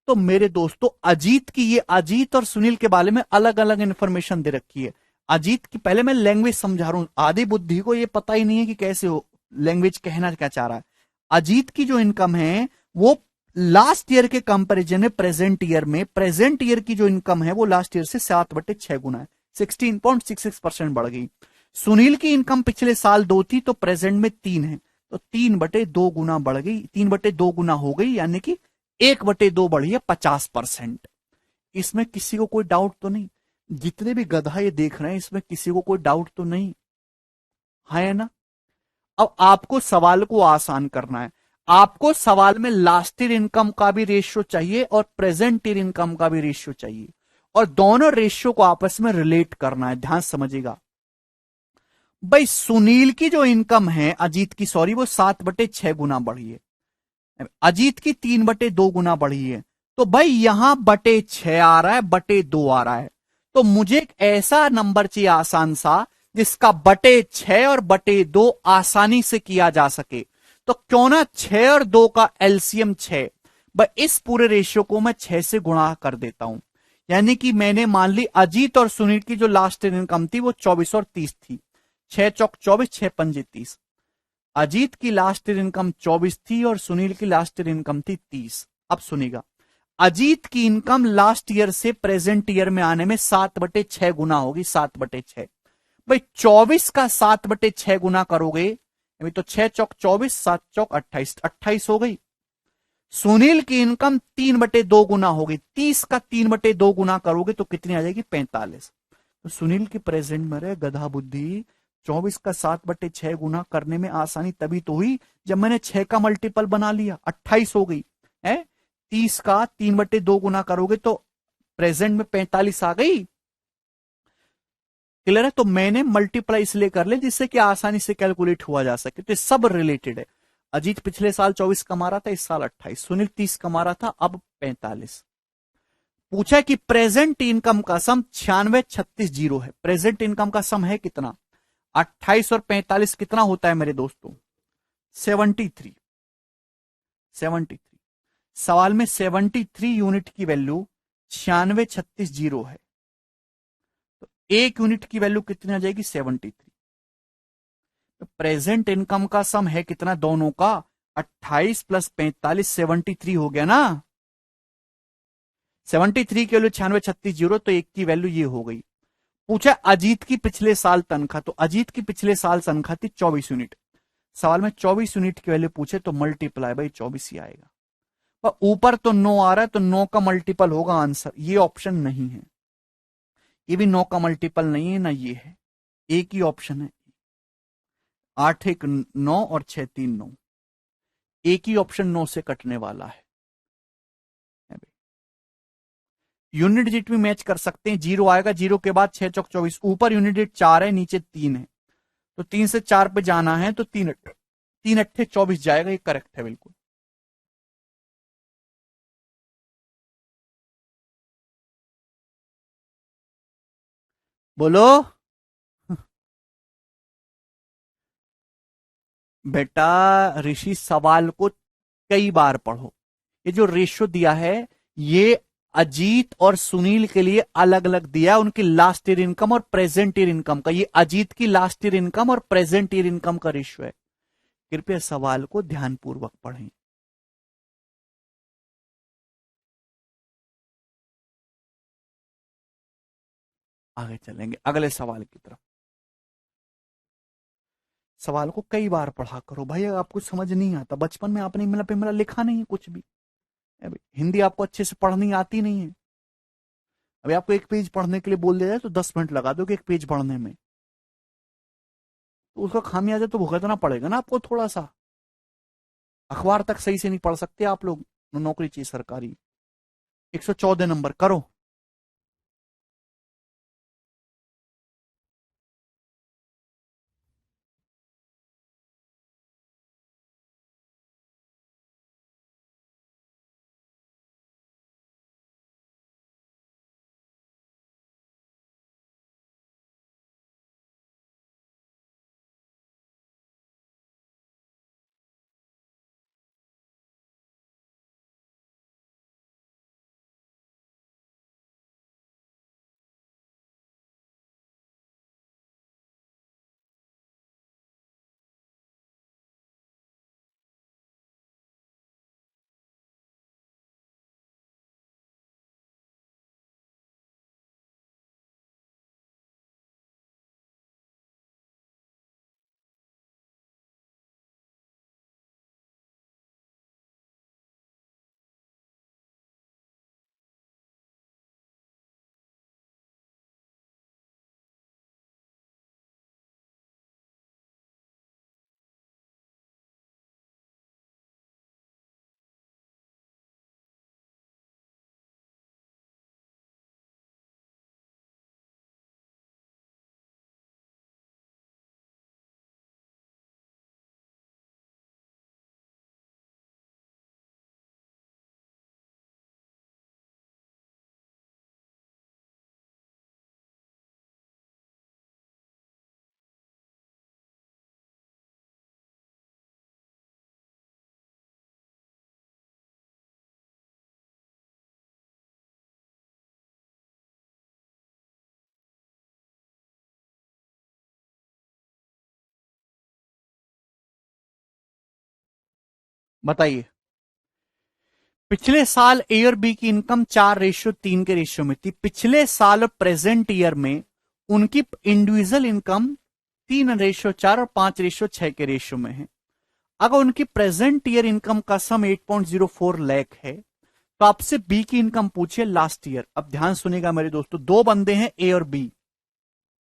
तो मेरे दोस्तों अजीत और सुनील के बारे में अलग अलग इंफॉर्मेशन दे रखी है। अजीत की पहले मैं लैंग्वेज समझा रहा हूं, आधी बुद्धि को ये पता ही नहीं है कि कैसे हो लैंग्वेज कहना क्या चाह रहा है। अजीत की जो इनकम है वो लास्ट ईयर के कंपैरिजन में प्रेजेंट ईयर की जो इनकम है वो लास्ट ईयर से 7/6 गुना है, 16.66% बढ़ गई। सुनील की इनकम पिछले साल 2 थी तो प्रेजेंट में 3 है, तो 3/2 गुना बढ़ गई, 3/2 गुना हो गई, यानी कि 1/2 बढ़ी है, 50%। इसमें किसी को कोई डाउट तो नहीं? जितने भी गधा ये देख रहे हैं इसमें किसी को कोई डाउट तो नहीं है ना? अब आपको सवाल को आसान करना है। आपको सवाल में लास्ट ईयर इनकम का भी रेशियो चाहिए और प्रेजेंट ईयर इनकम का भी रेशियो चाहिए, और दोनों रेशियो को आपस में रिलेट करना है। ध्यान समझिएगा भाई, सुनील की जो इनकम है अजीत की, सॉरी, वो 7/6 गुना बढ़ी है, अजीत की 3/2 गुना बढ़ी है। तो भाई यहां /6 आ रहा है, /2 आ रहा है, तो मुझे एक ऐसा नंबर चाहिए आसान सा जिसका /6 और /2 आसानी से किया जा सके। तो क्यों ना 6 और 2 का एलसीएम 6, भाई इस पूरे रेशियो को मैं 6 से गुणा कर देता हूं। यानी कि मैंने मान ली अजीत और सुनील की जो लास्ट इनकम थी वो 24 और 30 थी, 6 चौक 24, 6 पंजे 30। अजीत की लास्ट ईयर इनकम 24 थी और सुनील की लास्ट ईयर इनकम थी 30। अब सुनिएगा, अजीत की इनकम लास्ट ईयर से प्रेजेंट ईयर में आने में 7/6 गुना होगी, 7/6। भाई 24 का 7/6 गुना करोगे, अभी तो 6 चौक 24, 7 चौक 28, 28 हो गई। सुनील की इनकम 3/2 गुना होगी, 30 का 3/2 गुना करोगे तो कितनी आ जाएगी, 45। तो सुनील की प्रेजेंट में रहे गधा बुद्धि, 24 का 7/6 गुना करने में आसानी तभी तो हुई जब मैंने 6 का मल्टीपल बना लिया, 28 हो गई है। 30 का 3/2 गुना करोगे तो प्रेजेंट में 45 आ गई। क्लियर है? तो मैंने मल्टीप्लाई इसलिए कर ले जिससे कि आसानी से कैलकुलेट हुआ जा सके। तो सब रिलेटेड है। अजीत पिछले साल 24 कमा रहा था, इस साल 28। सुनील 30 कमा रहा था, अब 45। पूछा कि प्रेजेंट इनकम का सम 96,36,0 है। प्रेजेंट इनकम का सम है कितना? 28 और 45 कितना होता है मेरे दोस्तों? 73। सवाल में 73 यूनिट की वैल्यू 96,36,0 है, तो 1 यूनिट की वैल्यू कितनी आ जाएगी? 73। तो प्रेजेंट इनकम का सम है कितना दोनों का? 28 + 45, 73 हो गया ना। 73 की वैल्यू 96,36,0, तो 1 की वैल्यू ये हो गई। पूछा अजीत की पिछले साल तनख्वाह, तो अजीत की पिछले साल तनख्वाह थी 24 यूनिट। सवाल में 24 यूनिट की वैल्यू पूछे तो मल्टीप्लाई भाई 24 ही आएगा। पर ऊपर तो 9 आ रहा है तो 9 का मल्टीपल होगा आंसर, ये ऑप्शन नहीं है, ये भी 9 का मल्टीपल नहीं है ना ये है, एक ही ऑप्शन है। 8 1 9 और 6 3 9, एक ही ऑप्शन 9 से कटने वाला है। यूनिट डिजिट भी मैच कर सकते हैं, 0 आएगा, 0 के बाद 6 चौक 24, ऊपर यूनिट डिजिट 4 है नीचे 3 है, तो 3 से 4 पे जाना है तो 3 अट्ठे 24 जाएगा, ये करेक्ट है बिल्कुल। बोलो बेटा, ऋषि सवाल को कई बार पढ़ो। ये जो रेशियो दिया है ये अजीत और सुनील के लिए अलग अलग दिया है, उनकी लास्ट ईयर इनकम और प्रेजेंट ईयर इनकम का। ये अजीत की लास्ट ईयर इनकम और प्रेजेंट ईयर इनकम का रेशियो है। कृपया सवाल को ध्यानपूर्वक पढ़ें। आगे चलेंगे अगले सवाल की तरफ। सवाल को कई बार पढ़ा करो भाई, अगर आपको समझ नहीं आता, बचपन में आपने इमला पिमला लिखा नहीं है कुछ भी, अभी हिंदी आपको अच्छे से पढ़नी आती नहीं है। अभी आपको एक पेज पढ़ने के लिए बोल दिया जाए तो 10 मिनट लगा दोगे एक पेज पढ़ने में, तो उसका खामियाजा तो भुगतना पड़ेगा ना आपको थोड़ा सा। अखबार तक सही से नहीं पढ़ सकते आप लोग, नौकरी चाहिए सरकारी। 114 नंबर करो। बताइए, पिछले साल ए और बी की इनकम 4:3 के रेशियो में थी। पिछले साल और प्रेजेंट ईयर में उनकी इंडिविजुअल इनकम 3:4 और 5:6 के रेशियो में है। अगर उनकी प्रेजेंट ईयर इनकम का सम 8.04 लाख है तो आपसे बी की इनकम पूछिए लास्ट ईयर। अब ध्यान सुनेगा मेरे दोस्तों, दो बंदे हैं ए और बी,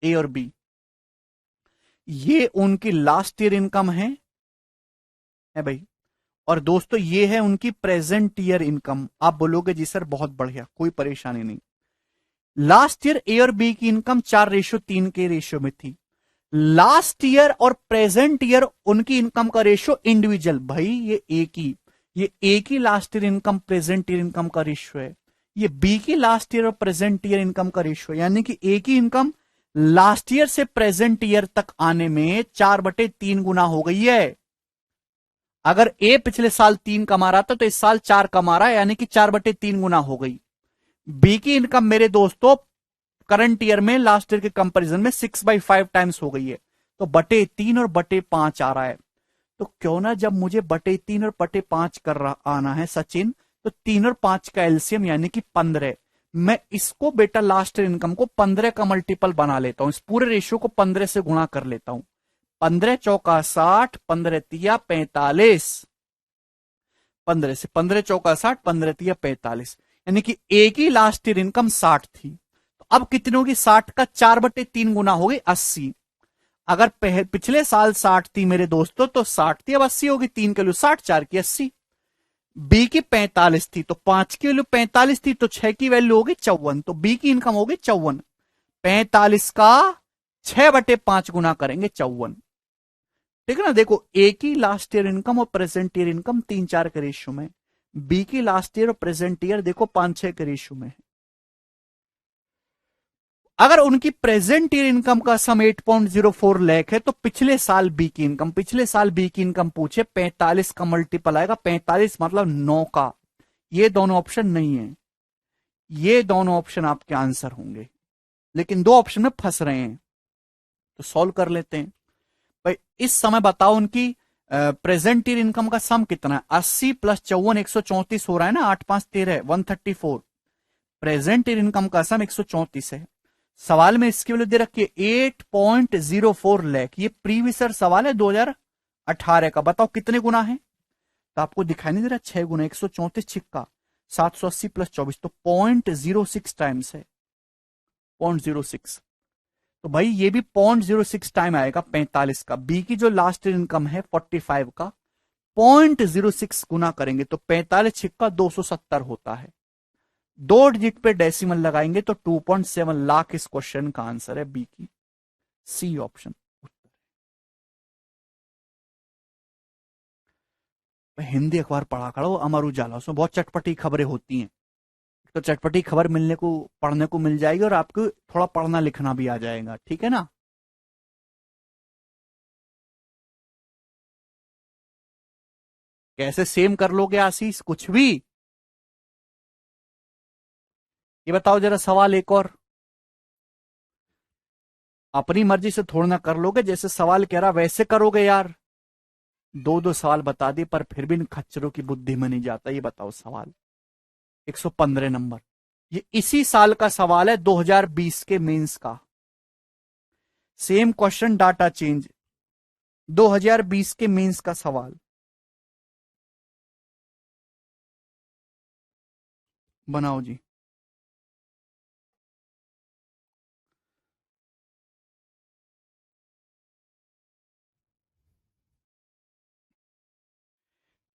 ए और बी, ये उनकी लास्ट ईयर इनकम है भाई, और दोस्तों ये है उनकी प्रेजेंट ईयर इनकम। आप बोलोगे जी सर बहुत बढ़िया, कोई परेशानी नहीं। लास्ट ईयर ए और बी की इनकम 4:3 के रेशियो में थी। लास्ट ईयर और प्रेजेंट ईयर उनकी इनकम का रेशियो इंडिविजुअल, भाई ये एक ही last year income present year income का रेशियो है। ये बी की लास्ट ईयर और प्रेजेंट ईयर इनकम का रेशियो, यानी कि एक ही इनकम लास्ट ईयर से प्रेजेंट ईयर तक आने में 4/3 गुना हो गई है। अगर ए पिछले साल 3 कमा रहा था तो इस साल 4 कमा रहा है, यानी कि 4/3 गुना हो गई। बी की इनकम मेरे दोस्तों करंट ईयर में लास्ट ईयर के कंपैरिजन में 6/5 टाइम्स हो गई है, तो बटे 3 और बटे 5 आ रहा है। तो क्यों ना जब मुझे बटे 3 और बटे 5 कर रहा आना है सचिन, तो 3 और 5 का एलसीएम यानी कि 15, मैं इसको बेटा लास्ट ईयर इनकम को 15 का मल्टीपल बना लेता हूं, इस पूरे रेशियो को 15 से गुणा कर लेता हूं। 15 चौका 60, 15 तिया 45, 15 से 15 चौका 60, 15 तिया 45, यानी कि एक ही लास्ट ईयर इनकम 60 थी। तो अब कितनी होगी? 60 का 4/3 गुना होगी 80। अगर पिछले साल 60 थी मेरे दोस्तों, तो 60 थी, अब 80 होगी। 3 की वैल्यू 60, 4 की 80। बी की 45 थी, तो 5 की वैल्यू 45 थी, तो 6 की वैल्यू होगी 54, तो बी की इनकम होगी 54। 45 का 6/5 गुना करेंगे 54। ठीक है ना? देखो, ए की लास्ट ईयर इनकम और प्रेजेंट ईयर इनकम 3-4 के रेशियो में, बी की लास्ट ईयर और प्रेजेंट ईयर देखो 5-6 के रेशियो में। अगर उनकी प्रेजेंट ईयर इनकम का सम 8.04 लाख है, तो पिछले साल बी की इनकम पूछे, 45 का मल्टीपल आएगा, 45 मतलब 9 का। ये दोनों ऑप्शन नहीं है, ये दोनों ऑप्शन आपके आंसर होंगे, लेकिन दो ऑप्शन में फंस रहे हैं, तो सॉल्व कर लेते हैं। भाई इस समय बताओ उनकी प्रेजेंट ईयर इनकम का सम कितना है? 80 प्लस 54 134 हो रहा है ना, 8 5 13 134। प्रेजेंट ईयर इनकम का सम 134 है। सवाल में इसकी वैल्यू दे रखी है 8.04 लाख। ये प्रीवियस ईयर सवाल है 2018 का। बताओ कितने गुना है? तो आपको दिखाई नहीं दे रहा? 6 गुना, 134 छिक्का 780 प्लस 24, तो 0.06 टाइम्स है, 0.06। तो भाई ये भी 0.06 टाइम आएगा 45 का। बी की जो लास्ट इनकम है 45 का 0.06 गुना करेंगे तो 45 छिक्का 270 होता है। 2 डिजिट पे डेसिमल लगाएंगे तो 2.7 लाख इस क्वेश्चन का आंसर है, बी की सी ऑप्शन। हिंदी अखबार पढ़ा करो अमर उजाला, उसमें बहुत चटपटी खबरें होती हैं, तो चटपटी खबर मिलने को पढ़ने को मिल जाएगी और आपको थोड़ा पढ़ना लिखना भी आ जाएगा। ठीक है ना? कैसे सेम कर लोगे आशीष कुछ भी? ये बताओ जरा सवाल एक और। अपनी मर्जी से थोड़ा ना कर लोगे, जैसे सवाल कह रहा वैसे करोगे यार। दो दो सवाल बता दिए पर फिर भी इन खच्चरों की बुद्धि में नहीं जाता। ये बताओ सवाल 115 नंबर, ये इसी साल का सवाल है 2020 के मेंस का। सेम क्वेश्चन, डाटा चेंज, 2020 के मेंस का सवाल। बनाओ जी।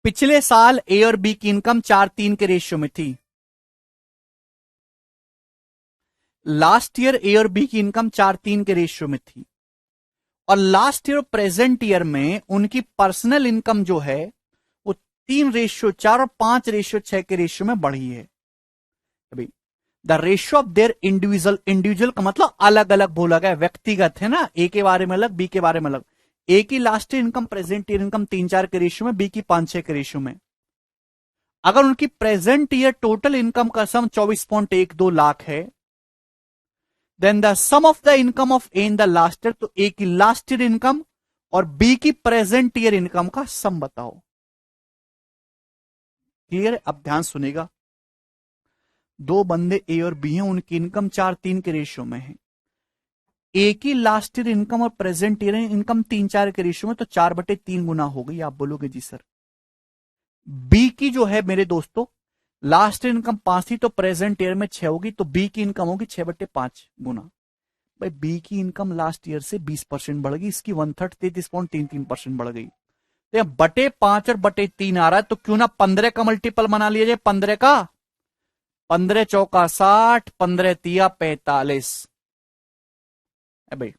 पिछले साल ए और बी की इनकम 4:3 के रेशियो में थी। लास्ट ईयर ए और बी की इनकम 4:3 के रेशियो में थी, और लास्ट ईयर और प्रेजेंट ईयर में उनकी पर्सनल इनकम जो है वो 3:4 और 5:6 के रेशियो में बढ़ी है। अभी the ratio of their individual, individual का मतलब अलग अलग बोला गया, व्यक्तिगत है ना, ए के बारे में अलग, बी के बारे में अलग। ए की last year income present year income 3-4 के रेशियो में, बी की 5-6 के रेशियो में। अगर उनकी प्रेजेंट ईयर टोटल इनकम का सम 24.12 लाख है, then the sum of the income of A in the last year, तो ए की लास्ट ईयर इनकम और बी की प्रेजेंट ईयर इनकम का सम बताओ। क्लियर है? अब ध्यान सुनेगा। दो बंदे ए और बी हैं, उनकी इनकम 4:3 के रेशियो में है। ए की लास्ट ईयर इनकम और प्रेजेंट ईयर इनकम 3-4 के रेशियो में, तो 4/3 गुना हो गई। आप बोलोगे जी सर। बी की जो है मेरे दोस्तों लास्ट ईयर इनकम 5 थी, तो प्रेजेंट ईयर में 6 होगी, तो बी की इनकम होगी 6/5 गुना। भाई बी की इनकम लास्ट ईयर से 20% बढ़ गई, इसकी 1/3 33.33% बढ़ गई। तो बटे 5 और बटे 3 आ रहा है, तो क्यों ना 15 का मल्टीपल बना लिया जाए। 15 का 15 चौका 60, 15 तिया 45। भाई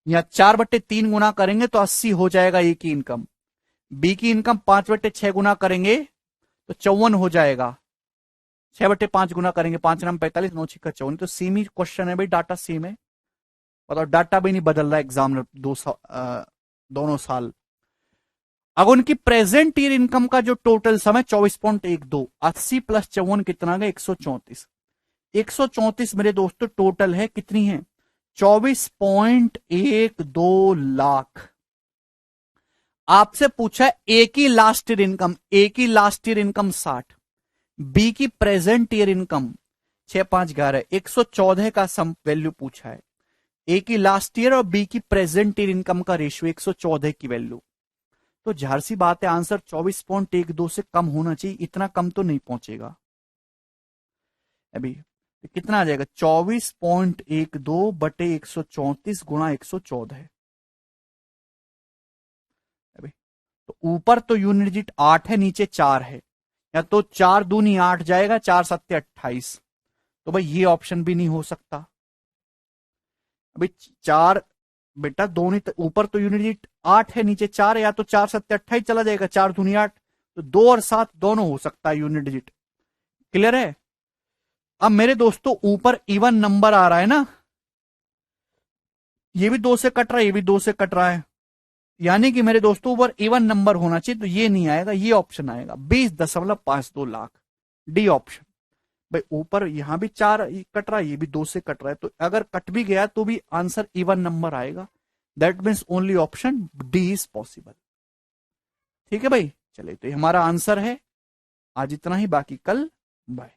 यहां 4/3 गुना करेंगे तो 80 हो जाएगा ए की इनकम। बी की इनकम 5/6 गुना करेंगे तो 54 हो जाएगा। 6/5 गुना करेंगे, 5 नाम 45, 9 छिक्का 54। तो सेम ही क्वेश्चन है भाई, डाटा सेम है। बताओ, डाटा भी नहीं बदल रहा एग्जाम दोनों साल। अब उनकी प्रेजेंट ईयर इनकम का जो टोटल सम है 24.12, 80 प्लस 54 कितना गया? 134। 134 मेरे दोस्तों टोटल है, कितनी है? 24.12 लाख। आपसे पूछा है ए की लास्ट ईयर इनकम, ए की लास्ट ईयर इनकम 60, बी की प्रेजेंट ईयर इनकम 6 5 11, 114 का सम वैल्यू पूछा है। ए की लास्ट ईयर और बी की प्रेजेंट ईयर इनकम का रेशियो 114 की वैल्यू। तो जाहिर सी बात है आंसर 24.12 से कम होना चाहिए, इतना कम तो नहीं पहुंचेगा। अभी तो कितना आ जाएगा, 24.12 बटे 134 गुणा 114। अभी तो ऊपर तो यूनिट डिजिट 8 है, नीचे 4 है, या तो 4 दूनी 8 जाएगा, 4 सत्ते 28। तो भाई ये ऑप्शन भी नहीं हो सकता। अभी 4 बेटा दोनों ऊपर तो यूनिट डिजिट 8 है, नीचे 4 है, या तो 4 सत्ते 28 चला जाएगा, 4 दूनी 8। तो 2 और 7 दोनों हो सकता है यूनिट डिजिट। क्लियर है। अब मेरे दोस्तों ऊपर इवन नंबर आ रहा है ना, ये भी 2 से कट रहा है, ये भी 2 से कट रहा है, यानी कि मेरे दोस्तों ऊपर इवन नंबर होना चाहिए, तो ये नहीं आएगा, ये ऑप्शन आएगा 20.52 लाख, डी ऑप्शन। भाई ऊपर यहां भी 4 कट रहा है, ये भी 2 से कट रहा है, तो अगर कट भी गया तो भी आंसर इवन नंबर आएगा। That means only option D is possible. ठीक है भाई, चलिए तो हमारा आंसर है। आज इतना ही, बाकी कल बाय।